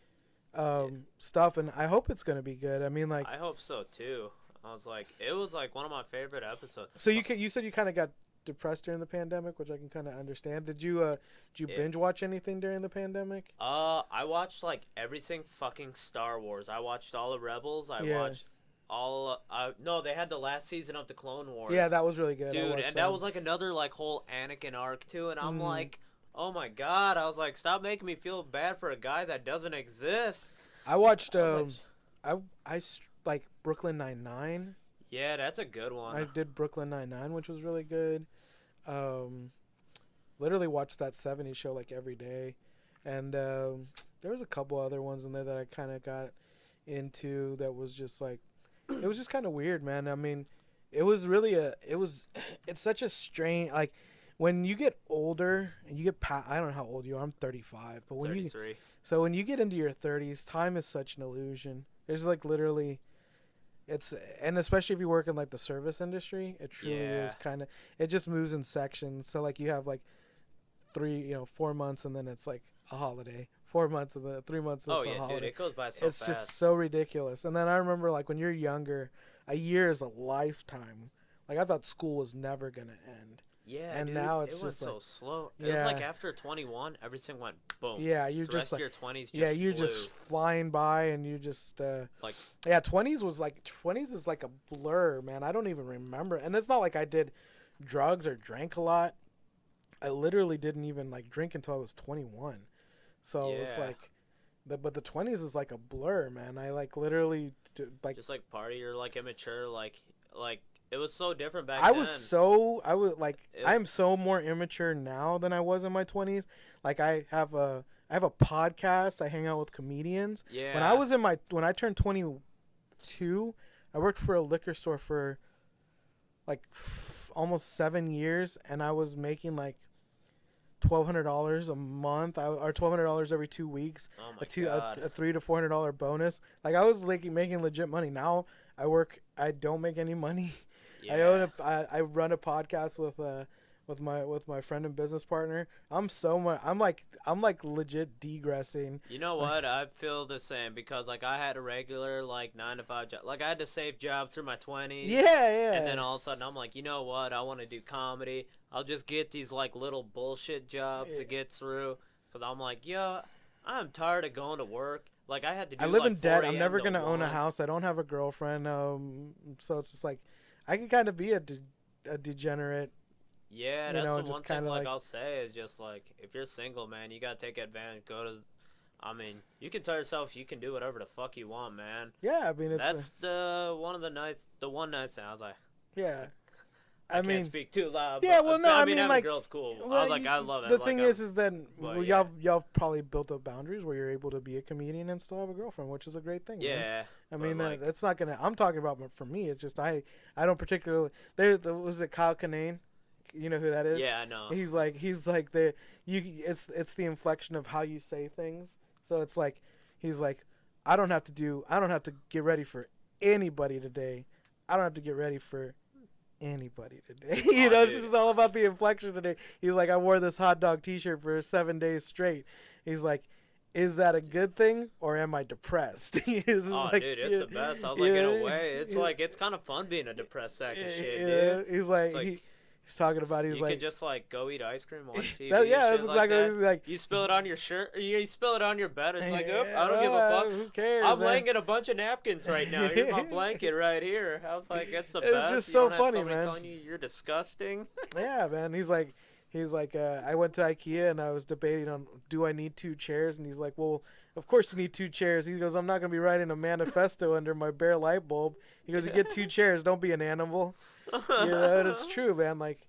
stuff, and I hope it's gonna be good. I mean, like, I hope so too. I was like, it was like one of my favorite episodes. So you said you kind of got depressed during the pandemic, which I can kind of understand. Did you binge watch anything during the pandemic? I watched like everything fucking Star Wars. I watched all the Rebels. I watched all. No, they had the last season of the Clone Wars. Yeah, that was really good, dude. And that was like another like whole Anakin arc too. And I'm like, oh my god. I was like, stop making me feel bad for a guy that doesn't exist. I watched like Brooklyn Nine-Nine. Yeah, that's a good one. I did Brooklyn Nine-Nine, which was really good. Literally watched that '70s show like every day, and there was a couple other ones in there that I kind of got into. That was just like, it was just kind of weird, man. I mean, it was really it's such a strange, like, when you get older and you get I don't know how old you are. I'm 35, but when 33. So when you get into your 30s, time is such an illusion. There's like literally, and especially if you work in like the service industry, it truly is kind of, it just moves in sections. So like you have like 4 months and then it's like a holiday. 4 months and then 3 months and it's a holiday. Dude, it goes by so it's fast. just so ridiculous. And then I remember like when you're younger, a year is a lifetime. Like I thought school was never gonna end. Yeah, and dude, now it's it went just so like, slow. It was like after 21, everything went boom. Yeah, you're the just rest like of your 20s. you're just flying by, and you just like 20s is like a blur, man. I don't even remember, and it's not like I did drugs or drank a lot. I literally didn't even like drink until I was 21, so it's like, but the 20s is like a blur, man. I like literally like just like party or like immature, like. It was so different back then. I am so more immature now than I was in my 20s. Like I have a podcast. I hang out with comedians. Yeah. When I turned 22, I worked for a liquor store for like almost 7 years, and I was making like $1,200 a month, or $1,200 every 2 weeks. Oh my God. A $300 to $400 bonus. Like I was like making legit money. Now I don't make any money. Yeah. I run a podcast with my friend and business partner. I'm like legit degressing. You know what? I feel the same because like I had a regular like 9 to 5 job. Like I had to save jobs through my 20s. Yeah. And then all of a sudden I'm like, you know what? I want to do comedy. I'll just get these like little bullshit jobs to get through because I'm like, I'm tired of going to work. Like I had to do I live like in debt. 4 I'm never a.m. going to own a 1. house. I don't have a girlfriend. So it's just like I can kind of be a degenerate. Yeah, that's the just one thing kinda like like- I'll say is just like if you're single, man, you gotta take advantage. I mean, you can tell yourself you can do whatever the fuck you want, man. Yeah, I mean That's the one night stand. I was like, yeah. I can't speak too loud. Yeah, but, well, no, I mean, having like, a girl's cool. well, I was like, I love it. The Like, thing is that but, y'all probably built up boundaries where you're able to be a comedian and still have a girlfriend, which is a great thing. yeah. Man. I but, mean, like, that's not gonna. I'm talking about for me. It's just I don't particularly. Was it Kyle Kinane? You know who that is? yeah, I know. He's like it's the inflection of how you say things. So it's like he's like I don't have to get ready for anybody today. I don't have to get ready for anybody today. This is all about the inflection today. He's like, I wore this hot dog t-shirt for 7 days straight. He's like, is that a good thing or am I depressed? Dude, it's the best. I was like, in a way, it's like it's kind of fun being a depressed sack of shit, dude. He's like, like He's talking about you could just like go eat ice cream, watch TV. That's exactly what he's like. You spill it on your shirt, you spill it on your bed. It's like, oh, I don't give a fuck. Who cares? I'm laying in a bunch of napkins right now. Here's my blanket right here. I was like, it's the best. It's just so funny, have man. Telling you you're disgusting. Yeah, man. He's like, I went to IKEA and I was debating on, do I need 2 chairs? And he's like, well, of course you need 2 chairs. He goes, I'm not gonna be writing a manifesto under my bare light bulb. He goes, you get 2 chairs. Don't be an animal. It's true, man. Like,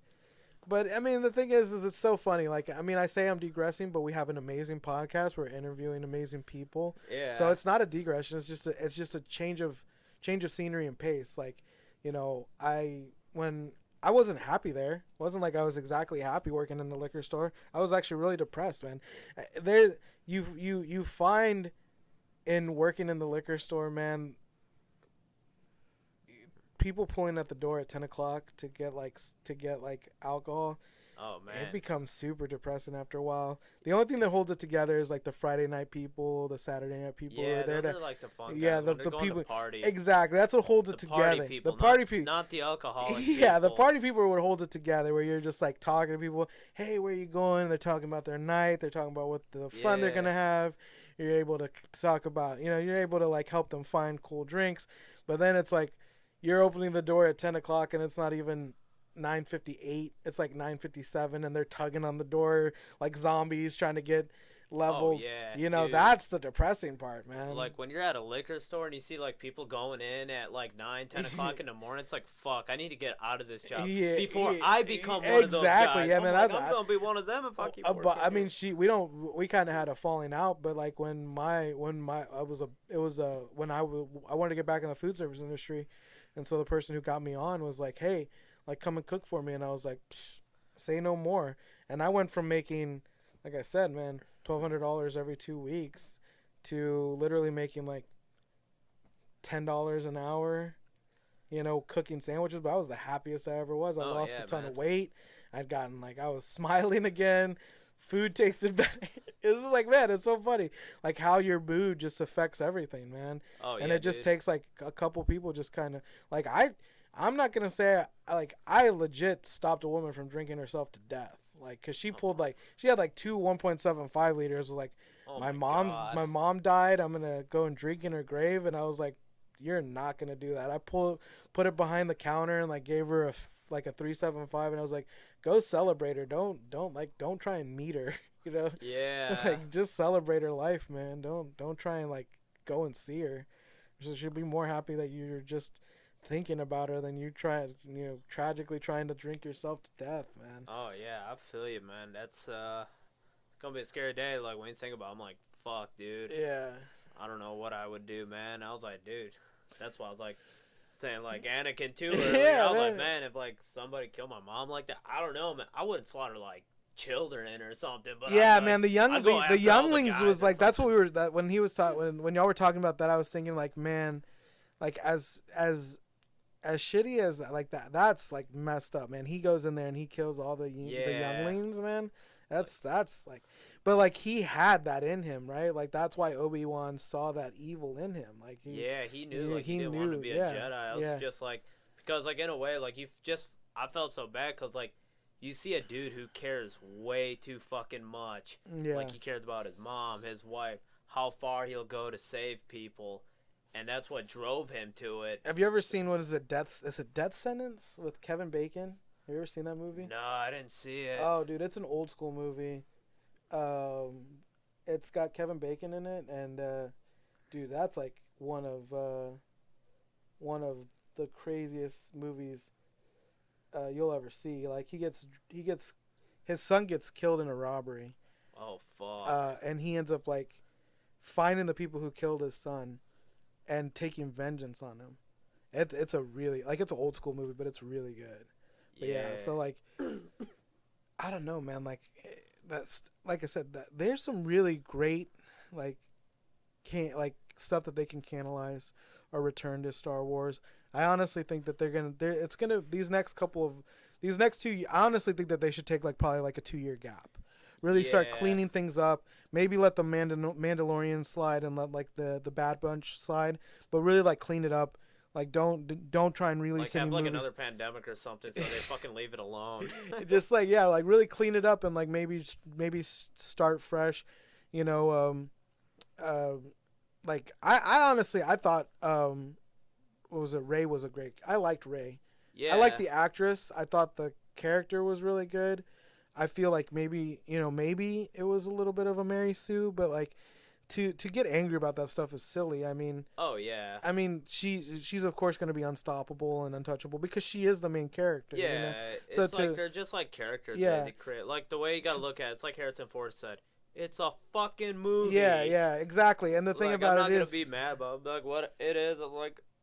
but I mean, the thing is it's so funny. Like, I mean, I say I'm digressing, but we have an amazing podcast. We're interviewing amazing people. Yeah. So it's not a digression. It's just a change of scenery and pace. Like, when I wasn't happy there. It wasn't like I was exactly happy working in the liquor store. I was actually really depressed, man. You find in working in the liquor store, man, people pulling at the door at 10 o'clock to get alcohol. Oh, man. It becomes super depressing after a while. The only thing that holds it together is like the Friday night people, the Saturday night people. Yeah, they're like the fun guys. Yeah, the people. To party. Exactly, that's what holds it together. People, the party people, not the alcoholic. Yeah, the party people would hold it together. Where you're just like talking to people. Hey, where you going? They're talking about their night. They're talking about what the fun they're gonna have. You're able to talk about. You're able to like help them find cool drinks. But then it's like you're opening the door at 10 o'clock and it's not even 9:58. It's like 9:57 and they're tugging on the door like zombies trying to get leveled. Oh, yeah, dude. That's the depressing part, man. Like when you're at a liquor store and you see like people going in at like 9-10 o'clock in the morning, it's like, fuck, I need to get out of this job before I become one of those guys. Exactly, yeah, man. I'm gonna be one of them if I keep working. But I mean, we kind of had a falling out. But like when I wanted to get back in the food service industry, and so the person who got me on was like, hey, like, come and cook for me. And I was like, say no more. And I went from making, like I said, man, $1,200 every 2 weeks to literally making like $10 an hour, cooking sandwiches. But I was the happiest I ever was. I lost a ton of weight. I'd gotten I was smiling again. Food tasted better. It's just like, man, it's so funny. Like how your mood just affects everything, man. Oh, and it just takes like a couple people just kind of like, I'm not going to say, I legit stopped a woman from drinking herself to death. Like, because she pulled, she had, 2 1.75 liters. Was like, my mom died. I'm going to go and drink in her grave. And I was like, you're not going to do that. I put it behind the counter and, gave her a 3.75. And I was like, go celebrate her. Don't try and meet her, Yeah. Just celebrate her life, man. Don't try and, go and see her. So she'll be more happy that you're just thinking about her than you tragically trying to drink yourself to death, man. Oh yeah, I feel you, man. That's gonna be a scary day. Like when you think about it, I'm like, fuck, dude. Yeah. I don't know what I would do, man. I was like, dude. That's why I was like saying like Anakin too earlier. Yeah, I was like, man, if somebody killed my mom like that, I don't know, man. I wouldn't slaughter children or something. But yeah, man, the younglings was like that's what we were when he was when y'all were talking about that. I was thinking man, as shitty as that's messed up, man. He goes in there and he kills all the younglings, man. That's but he had that in him, right? That's why Obi-Wan saw that evil in him. He knew he didn't want to be a Jedi. I was just because in a way I felt so bad because you see a dude who cares way too fucking much. Yeah. He cares about his mom, his wife, how far he'll go to save people. And that's what drove him to it. Have you ever seen Death Sentence with Kevin Bacon? Have you ever seen that movie? No, I didn't see it. Oh, dude, it's an old school movie. It's got Kevin Bacon in it, and dude, that's one of the craziest movies you'll ever see. His son gets killed in a robbery. Oh fuck. And he ends up finding the people who killed his son and taking vengeance on him. It's a really it's an old school movie, but it's really good. But yeah, so I don't know, man. That's like I said, that there's some really great stuff that they can canalize or return to Star Wars. I honestly think that these next 2. I honestly think that they should take probably a 2-year gap. Really start cleaning things up. Maybe let the Mandalorian slide and let the Bad Bunch slide, but really clean it up. Like don't try and release like any have like movies. another pandemic or something, so they fucking leave it alone. Just like like really clean it up and like maybe start fresh, you know. Like I honestly I thought what was it? Ray was a great. I liked Ray. Yeah. I liked the actress. I thought the character was really good. I feel like maybe maybe it was a little bit of a Mary Sue, but like to get angry about that stuff is silly. I mean, oh yeah. I mean she's of course going to be unstoppable and untouchable because she is the main character. Yeah, you know? it's like they're just like characters that they create. Like the way you gotta look at it, it's like Harrison Ford said. It's a fucking movie. Yeah, exactly. And the thing about it is, I'm not gonna be mad about like what it is.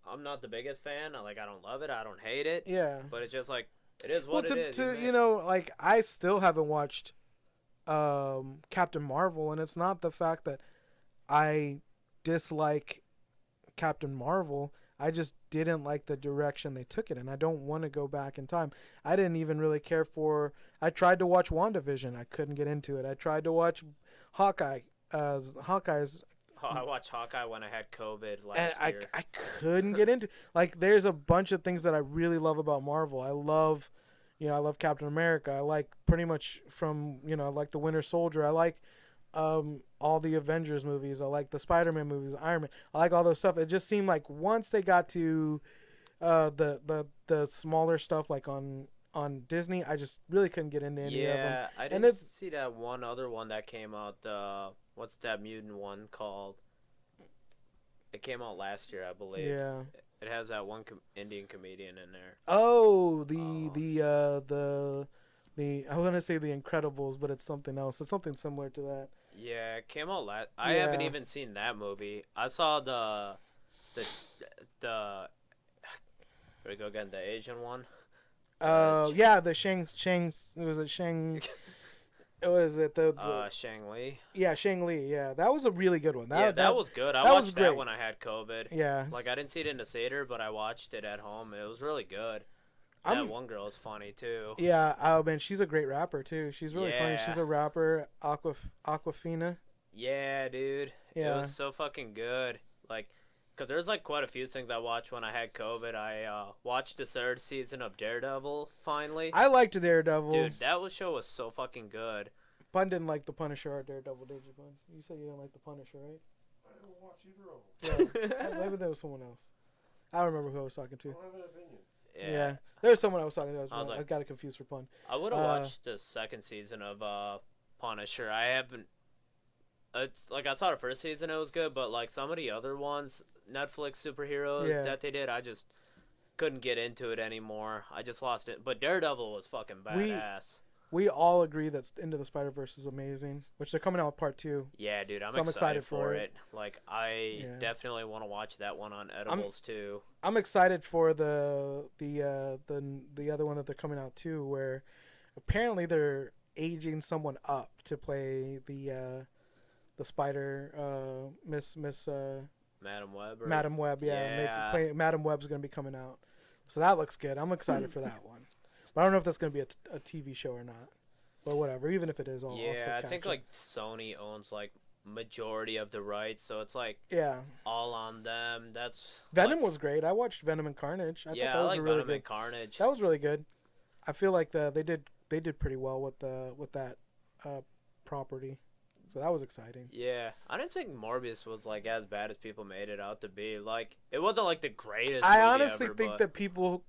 I'm not the biggest fan. Like I don't love it. I don't hate it. Yeah. But it's just like it is what it is. Like I still haven't watched Captain Marvel, and it's not the fact that I dislike Captain Marvel. I just didn't like the direction they took it, and I don't want to go back in time. I didn't even really care for. I tried to watch WandaVision. I couldn't get into it. I tried to watch Hawkeye. Hawkeye's. I watched Hawkeye when I had COVID last year. And I couldn't get into. Like, there's a bunch of things that I really love about Marvel. I love Captain America. I like pretty much from I like the Winter Soldier. I like all the Avengers movies. I like the Spider-Man movies, Iron Man. I like all those stuff. It just seemed like once they got to the smaller stuff like on Disney, I just really couldn't get into any of them. Yeah, I didn't see that one other one that came out. What's that mutant one called? It came out last year, I believe. Yeah. It has that one Indian comedian in there. Oh, I want to say The Incredibles, but it's something else. It's something similar to that. Yeah, it came out last. I haven't even seen that movie. I saw the where we go again, the Asian one. Yeah, the Shang's. Was it Shang? Was it the Shang Li? Yeah, Shang Li. Yeah, that was a really good one. That was good. I watched that when I had COVID. Yeah. Like I didn't see it in the theater, but I watched it at home. It was really good. That one girl is funny too. Yeah, oh man, she's a great rapper too. She's really funny. She's a rapper, Aquafina. Yeah, dude. Yeah. It was so fucking good. Like, cause there's like quite a few things I watched when I had COVID. I watched the 3rd season of Daredevil finally. I liked Daredevil. Dude, that show was so fucking good. Pun didn't like the Punisher or Daredevil, did you, Pun? You said you didn't like the Punisher, right? I didn't watch either of them. Yeah. Maybe there was someone else. I don't remember who I was talking to. I don't have an opinion. Yeah. There was someone I was talking to. I got it confused for Pun. I would have watched the 2nd season of Punisher. I haven't. It's like I saw the 1st season, it was good, but like some of the other ones, Netflix superheroes that they did, I just couldn't get into it anymore. I just lost it. But Daredevil was fucking badass. We all agree that Into the Spider-Verse is amazing, which they're coming out with part 2. Yeah, dude, I'm excited for it. Like, I definitely want to watch that one on edibles too. I'm excited for the other one that they're coming out too, where apparently they're aging someone up to play the Spider Miss Madam Web. Madam Web, Madam Web's gonna be coming out, so that looks good. I'm excited for that one. But I don't know if that's going to be a TV show or not. But whatever, even if it is, I'll still I think like Sony owns like majority of the rights, so it's like all on them. That's Venom was great. I watched Venom and Carnage. I thought that was really Venom good. And Carnage. That was really good. I feel like they did pretty well with that property. So that was exciting. Yeah, I didn't think Morbius was like as bad as people made it out to be. Like it wasn't like the greatest. I honestly ever, think that people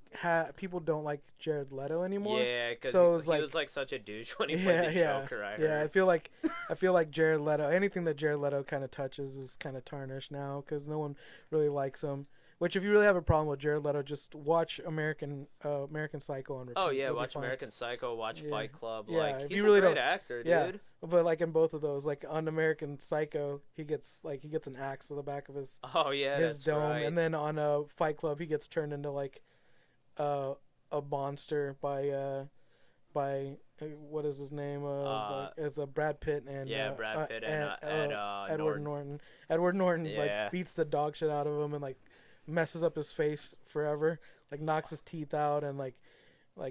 don't like Jared Leto anymore. Yeah, because he was like such a douche when he played the Joker. I heard. I feel like Jared Leto. Anything that Jared Leto kind of touches is kind of tarnished now because no one really likes him. Which, if you really have a problem with Jared Leto, just watch American Psycho on repeat. Oh yeah, watch American Psycho, watch Fight Club. Yeah, like if he's you really a great actor, dude. Yeah, but like in both of those, like on American Psycho, he gets an axe to the back of his dome, right. and then on Fight Club, he gets turned into like a monster by what is his name? It's a Brad Pitt and Brad Pitt and Edward Norton. Edward Norton like beats the dog shit out of him and like messes up his face forever, like knocks his teeth out and like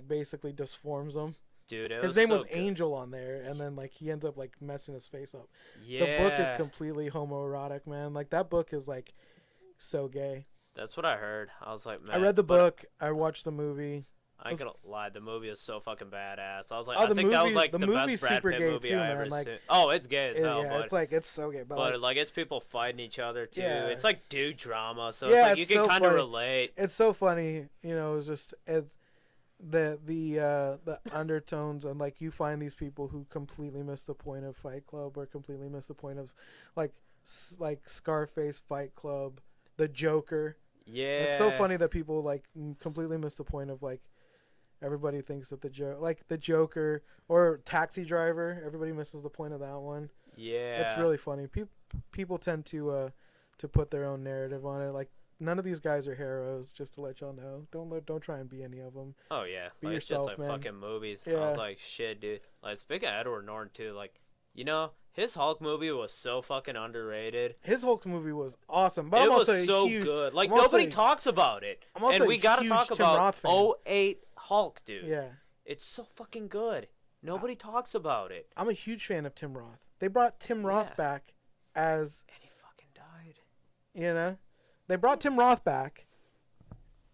basically disforms him. Dude, his name was Angel on there, and then like he ends up like messing his face up. Yeah, the book is completely homoerotic, man. Like that book is like so gay. That's what I heard. I was like, man. I read the book. I watched the movie. I ain't gonna lie, the movie is so fucking badass. I was like, Oh, I think that was like the the movie's best Brad super Pitt gay movie too, I man. ever Like, seen. Oh, it's gay as hell, yeah, but it's so gay. But like it's people fighting each other too. Yeah. It's like dude drama, so Yeah, it's like you it's can so kind of funny. relate. it's so funny, it's just the undertones, and like you find these people who completely miss the point of Fight Club, or completely miss the point of like Scarface, Fight Club, the Joker. Yeah, It's so funny that people like completely miss the point of like everybody thinks that the Joker or Taxi Driver. Everybody misses the point of that one. Yeah, It's really funny. People tend to put their own narrative on it. Like none of these guys are heroes. Just to let y'all know, don't try and be any of them. Oh yeah, Be like, yourself, it's just like man. fucking movies. I Yeah. was like, shit, dude. Like speaking of Edward Norton too, like his Hulk movie was so fucking underrated. His Hulk movie was awesome, but It I'm was also so huge, good. Like I'm also nobody a- talks about it, I'm also and we a gotta huge talk Tim about Roth fan. 08 Hulk, dude. Yeah, It's so fucking good. Nobody talks about it. I'm a huge fan of Tim Roth. They brought Tim Roth Yeah. back as And he fucking died. they brought Tim Roth back,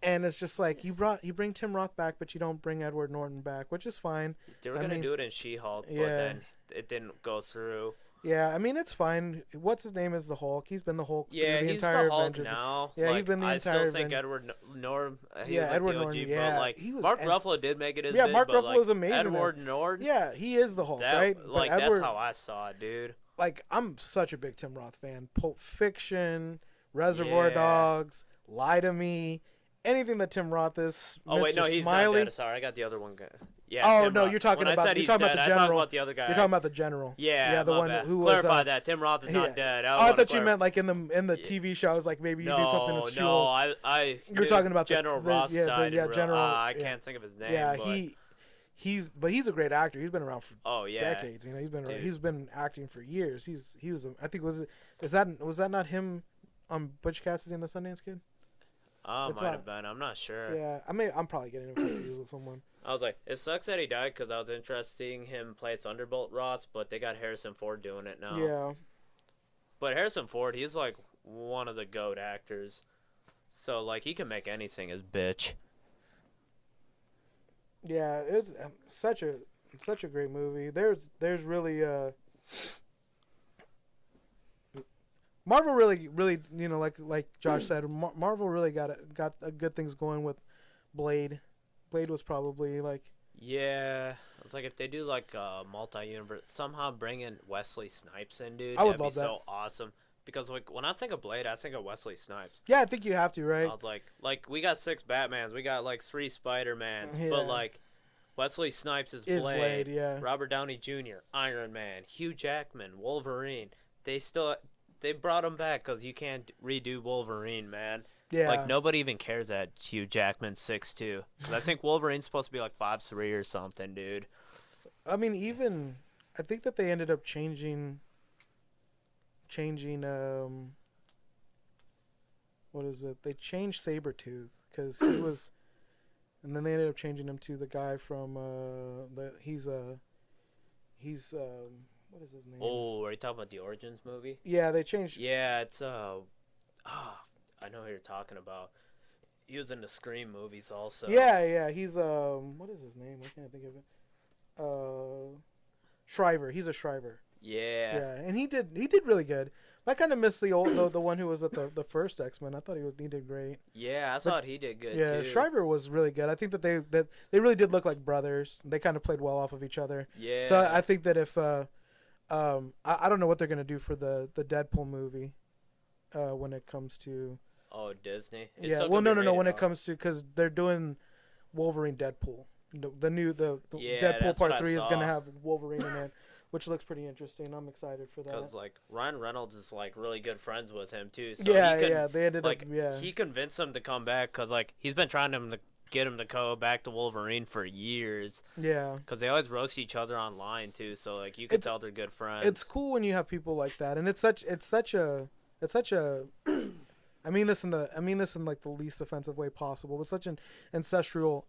and it's just like you bring Tim Roth back, but you don't bring Edward Norton back, which is fine. They were I gonna mean, do it in She-Hulk, but yeah. then it didn't go through. Yeah, I mean it's fine. What's his name is the Hulk. He's been the Hulk Yeah, through the he's entire the Hulk Avengers. now. Yeah, like, he's been the I entire still think Aven- Edward Norton. He Yeah, was like Edward the OG, Norton, but yeah, like he was- Mark and- Ruffalo did make it his Yeah, big, Mark but, Ruffalo's like, amazing Edward Norton. Yeah, he is the Hulk, That, right? But like Edward, that's how I saw it, dude. like I'm such a big Tim Roth fan. Pulp Fiction, Reservoir Yeah. Dogs, Lie to Me, anything that Tim Roth is. Oh wait, Mr. no, he's Smiley. not dead. Sorry, I got the other one. Yeah. Oh Tim no, Roth. you're talking When I about said you're he's talking dead, about the I thought general. about the other guy. You're talking about the general. Yeah, the my one bad. who Clarify was. that Tim Roth is not dead. I thought you meant like in the TV shows, like maybe he did something No, to no, Shul. I. You're talking about General the Ross died. yeah, in real, General. I yeah. can't think of his name. Yeah, but, he's a great actor. He's been around for Oh yeah. decades. Dude. He's been acting for years. He was I think was that not him on Butch Cassidy and the Sundance Kid? It's Might not- have been. I'm not sure. Yeah, I'm probably getting him confused with someone. I was like, it sucks that he died because I was interested in seeing him play Thunderbolt Ross, but they got Harrison Ford doing it now. Yeah, But Harrison Ford, he's like one of the GOAT actors. So like he can make anything his bitch. yeah, it's such a great movie. There's really Marvel really like Josh said, Marvel really got good things going with Blade. Blade was probably like Yeah, it's like if they do like a multi-universe, somehow bring in Wesley Snipes in, dude. I would that'd love be that. so awesome. Because like when I think of Blade, I think of Wesley Snipes. yeah, I think you have to, right? I was like we got 6 Batmans, we got like 3 Spider-Mans, Yeah. but like Wesley Snipes is Is Blade. Blade, yeah. Robert Downey Jr., Iron Man, Hugh Jackman, Wolverine. They brought him back because you can't redo Wolverine, man. Yeah, Like nobody even cares that Hugh Jackman's 6'2". 'Cause I think Wolverine's supposed to be like 5'3" or something, dude. I mean, even I think that they ended up changing. What is it? They changed Sabretooth because he was, and then they ended up changing him to the guy from he's what is his name? Oh, are you talking about the Origins movie? Yeah, they changed. Yeah, it's I know who you're talking about. He was in the Scream movies also. Yeah, he's what is his name? I can't think of it. Shriver. He's a Shriver. Yeah. Yeah, and he did really good. I kind of missed the one who was at the first X-Men. I thought he did great. Yeah, I thought he did good Yeah, too. Shriver was really good. I think that they really did look like brothers. They kind of played well off of each other. Yeah. So I think that if I don't know what they're gonna do for the Deadpool movie, when it comes to Oh, Disney. It's yeah. still Well, gonna be no. When rated it R. comes to because they're doing Wolverine Deadpool. The new Yeah, Deadpool that's Part what I 3 is saw. gonna have Wolverine in it, which looks pretty interesting. I'm excited for that. Because like Ryan Reynolds is like really good friends with him too. So Yeah, he could, yeah, they ended like, up yeah. He convinced him to come back because like he's been trying to get him to go back to Wolverine for years. Yeah. Because they always roast each other online too. So like you can tell they're good friends. It's cool when you have people like that, and it's such a I mean this in like the least offensive way possible, but such an incestual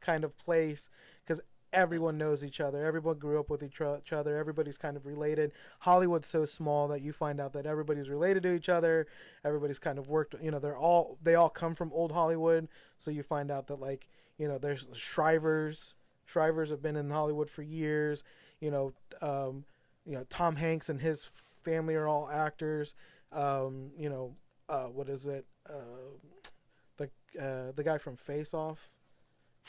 kind of place because everyone knows each other. Everyone grew up with each other. Everybody's kind of related. Hollywood's so small that you find out that everybody's related to each other. Everybody's kind of worked. They all come from old Hollywood. So you find out that like there's Shrivers. Shrivers have been in Hollywood for years. Tom Hanks and his family are all actors. What is it? The guy from Face Off.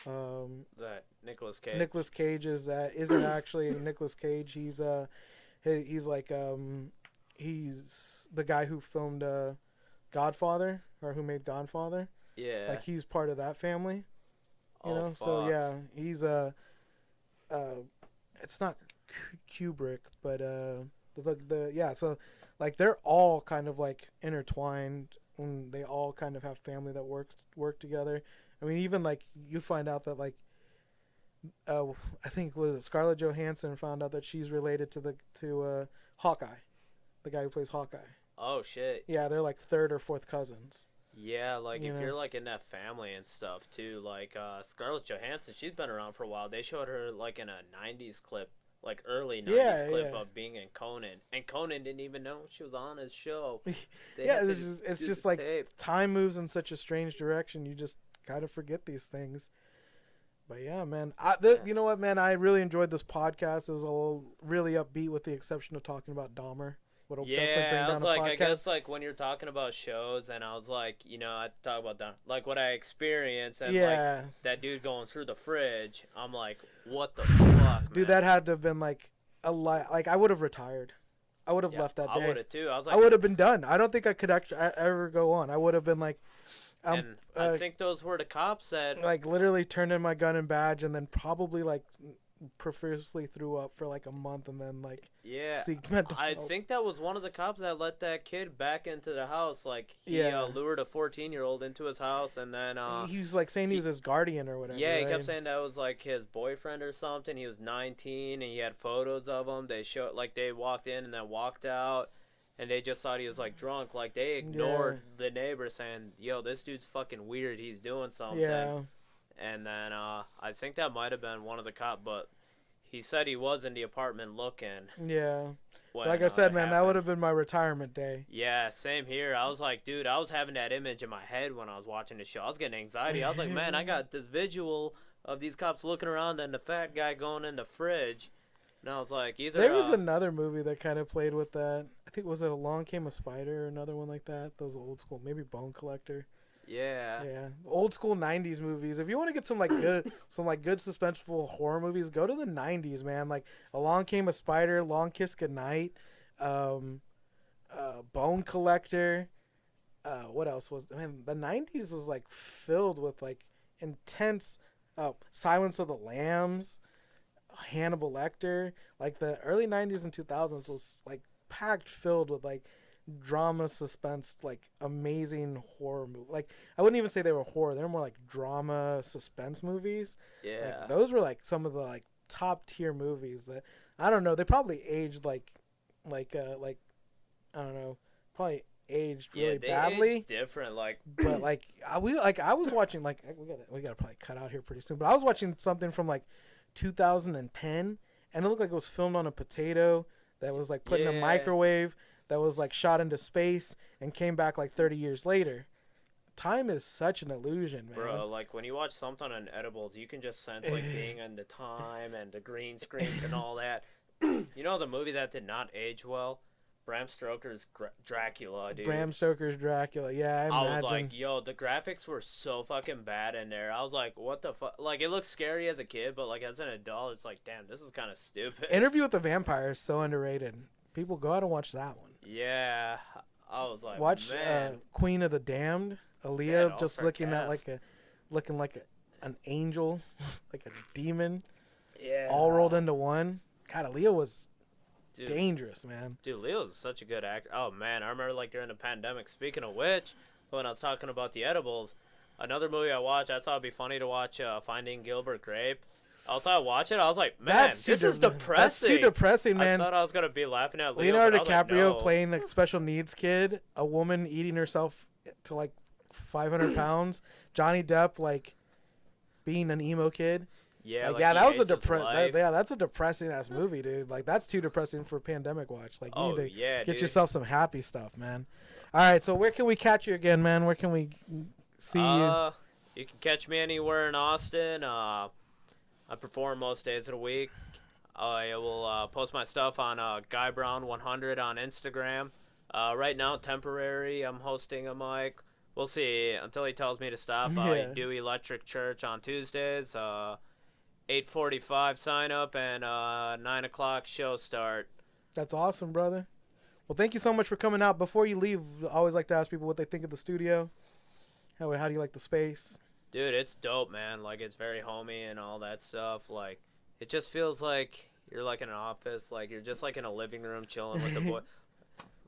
That Nicolas Cage. Nicolas Cage isn't actually Nicolas Cage. He's like he's the guy who filmed Godfather, or who made Godfather. Yeah. Like he's part of that family. Fuck. So yeah, he's it's not Kubrick, but so like they're all kind of like intertwined, and they all kind of have family that work together. I mean, even like you find out that like I think was it Scarlett Johansson found out that she's related to Hawkeye, the guy who plays Hawkeye. Oh shit. Yeah, they're like third or fourth cousins. Yeah, like if you're like in that family and stuff too, like Scarlett Johansson, she's been around for a while. They showed her like in a '90s clip, like early '90s clip of being in Conan, and Conan didn't even know she was on his show. It's just like time moves in such a strange direction. You just kind of forget these things. But yeah, man, you know what, man, I really enjoyed this podcast. It was really upbeat, with the exception of talking about Dahmer. I was like, I guess like when you're talking about shows, and I was like, I talk about like what I experienced, and like that dude going through the fridge. I'm like, what the fuck, dude? Man? That had to have been like a lot. Like I would have retired. I would have left that day. I would have too. I was like, I would have been done. I don't think I could actually ever go on. I would have been like, and I think those were the cops that like literally turned in my gun and badge, and then probably like profusely threw up for like a month, and then like seeked mental help. I think that was one of the cops that let that kid back into the house. Like he lured a 14-year-old into his house, and then he was like saying he was his guardian or whatever. Yeah, he kept saying that was like his boyfriend or something. He was 19, and he had photos of him. They walked in and then walked out, and they just thought he was like drunk. Like they ignored the neighbor saying, "Yo, this dude's fucking weird. He's doing something." Yeah. And then I think that might have been one of the cops, but he said he was in the apartment looking. Yeah. Like I said, man, that would have been my retirement day. Yeah, same here. I was like, dude, I was having that image in my head when I was watching the show. I was getting anxiety. I was like, man, I got this visual of these cops looking around and the fat guy going in the fridge. And I was like, there was another movie that kind of played with that. I think, was it Along Came a Spider or another one like that? Those old school, maybe Bone Collector. Yeah. Yeah. Old school 90s movies. If you want to get some like good suspenseful horror movies, go to the 90s, man. Like Along Came a Spider, Long Kiss Goodnight, Bone Collector. What else was, man, the 90s was like filled with like intense Silence of the Lambs, Hannibal Lecter. Like the early 90s and 2000s was like packed filled with like drama, suspense, like amazing horror movie. Like I wouldn't even say they were horror; they were more like drama, suspense movies. Yeah, like, those were like some of the like top tier movies that I don't know. They probably aged like I don't know, probably aged really badly. Aged different, like. But I was watching we gotta probably cut out here pretty soon. But I was watching something from like 2010, and it looked like it was filmed on a potato that was like put in a microwave, that was like shot into space and came back like 30 years later. Time is such an illusion, man. Bro, like when you watch something on edibles, you can just sense like being in the time and the green screens and all that. You know the movie that did not age well? Bram Stoker's Dracula, dude. Bram Stoker's Dracula, yeah, I imagine. Was like, yo, the graphics were so fucking bad in there. I was like, what the fuck? Like, it looks scary as a kid, but like as an adult, it's like, damn, this is kind of stupid. Interview with the Vampire is so underrated. People go out and watch that one. Yeah, I was like, watch Queen of the Damned. Aaliyah just looking like an angel, like a demon. Yeah, all rolled into one. God, Aaliyah was dangerous, man. Dude, Leo is such a good actor. Oh man, I remember like during the pandemic. Speaking of which, when I was talking about the edibles, another movie I watched, I thought it'd be funny to watch Finding Gilbert Grape. Also, I watched it. I was like, man, this is depressing. That's too depressing, man. I thought I was gonna be laughing at Leo, Leonardo DiCaprio playing a special needs kid, a woman eating herself to like 500 pounds, Johnny Depp like being an emo kid. Yeah, like, like yeah, that was a life. yeah, that's a depressing ass movie, dude. Like, that's too depressing for pandemic watch. Like, you need to get dude. yourself some happy stuff, man. All right, so where can we catch you again, man? Where can we see you? You can catch me anywhere in Austin. I perform most days of the week. I will post my stuff on Guy Brown 100 on Instagram. Right now, temporary. I'm hosting a mic. We'll see until he tells me to stop. I do Electric Church on Tuesdays. 8:45 sign up and 9 o'clock show start. That's awesome, brother. Well, thank you so much for coming out. Before you leave, I always like to ask people what they think of the studio. How do you like the space? Dude, it's dope, man. Like, it's very homey and all that stuff. Like, it just feels like you're like in an office. Like, you're just like in a living room chilling with the boy.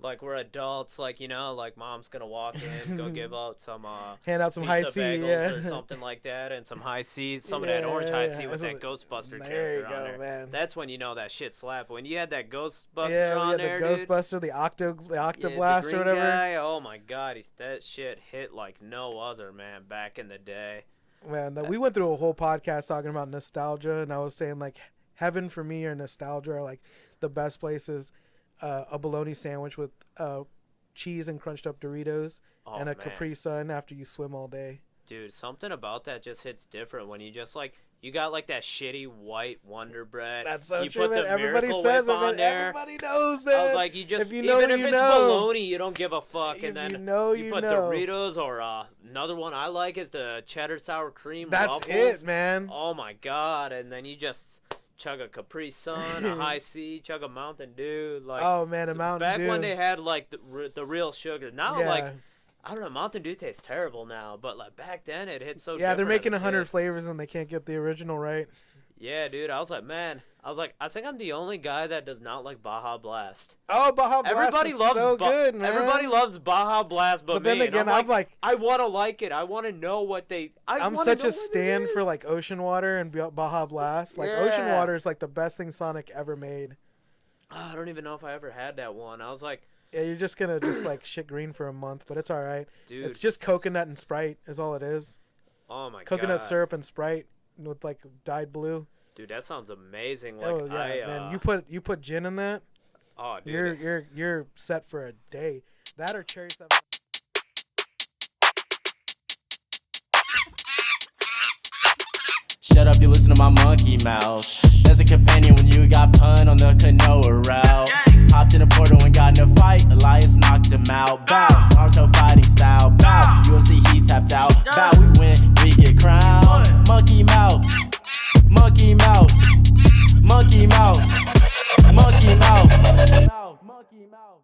Like, we're adults, like, you know, like, mom's gonna walk in, go give out some hand out some high C, or something like that, and some high C, some of that orange high C with that Ghostbuster character on there. Man. That's when you know that shit slap. When you had that Ghostbuster on there, the Ghostbuster, the Octoblast or whatever. Guy, oh my God, that shit hit like no other, man. Back in the day, man. We went through a whole podcast talking about nostalgia, and I was saying like heaven for me or nostalgia are like the best places. A bologna sandwich with cheese and crunched up Doritos and a Capri Sun after you swim all day. Dude, something about that just hits different when you just like you got like that shitty white Wonder Bread. That's so you true, put man. the Everybody Miracle says Whip it, man. on there. Everybody knows, man. I was like, you just if you know, even if you it's know. bologna, you don't give a fuck. And then you put Doritos or another one I like is the cheddar sour cream. That's Ruffles. it, man. Oh my God! And then you just chug a Capri Sun, a High C, chug a Mountain Dew. Like, oh man, a Mountain Dew. Back when they had like the real sugar. Now like I don't know, Mountain Dew tastes terrible now, but like back then it hit so. Yeah, they're making 100 flavors and they can't get the original right. Yeah, dude. I was like, I think I'm the only guy that does not like Baja Blast. Oh, Baja Blast everybody is loves so good, man. Everybody loves Baja Blast, but then me. again, I'm like, I want to like it. I want to know what they. I'm such a stan for like Ocean Water and Baja Blast. Like Ocean Water is like the best thing Sonic ever made. I don't even know if I ever had that one. I was like, yeah, you're just gonna just like shit green for a month, but it's all right. Dude, it's just coconut and Sprite is all it is. Oh my God. Coconut syrup and Sprite with like dyed blue. Dude, that sounds amazing. Like, oh yeah, man. You put gin in that. Oh, dude. You're set for a day. That or cherry 7. Shut up, you listen to my monkey mouth. As a companion when you got pun on the canoa route. Hopped in a portal and got in a fight. Elias knocked him out. Bow, Naruto fighting style. Bow, UFC he tapped out. Bow, we win, we get crowned. Monkey mouth, monkey mouth, monkey mouth, monkey mouth, monkey mouth.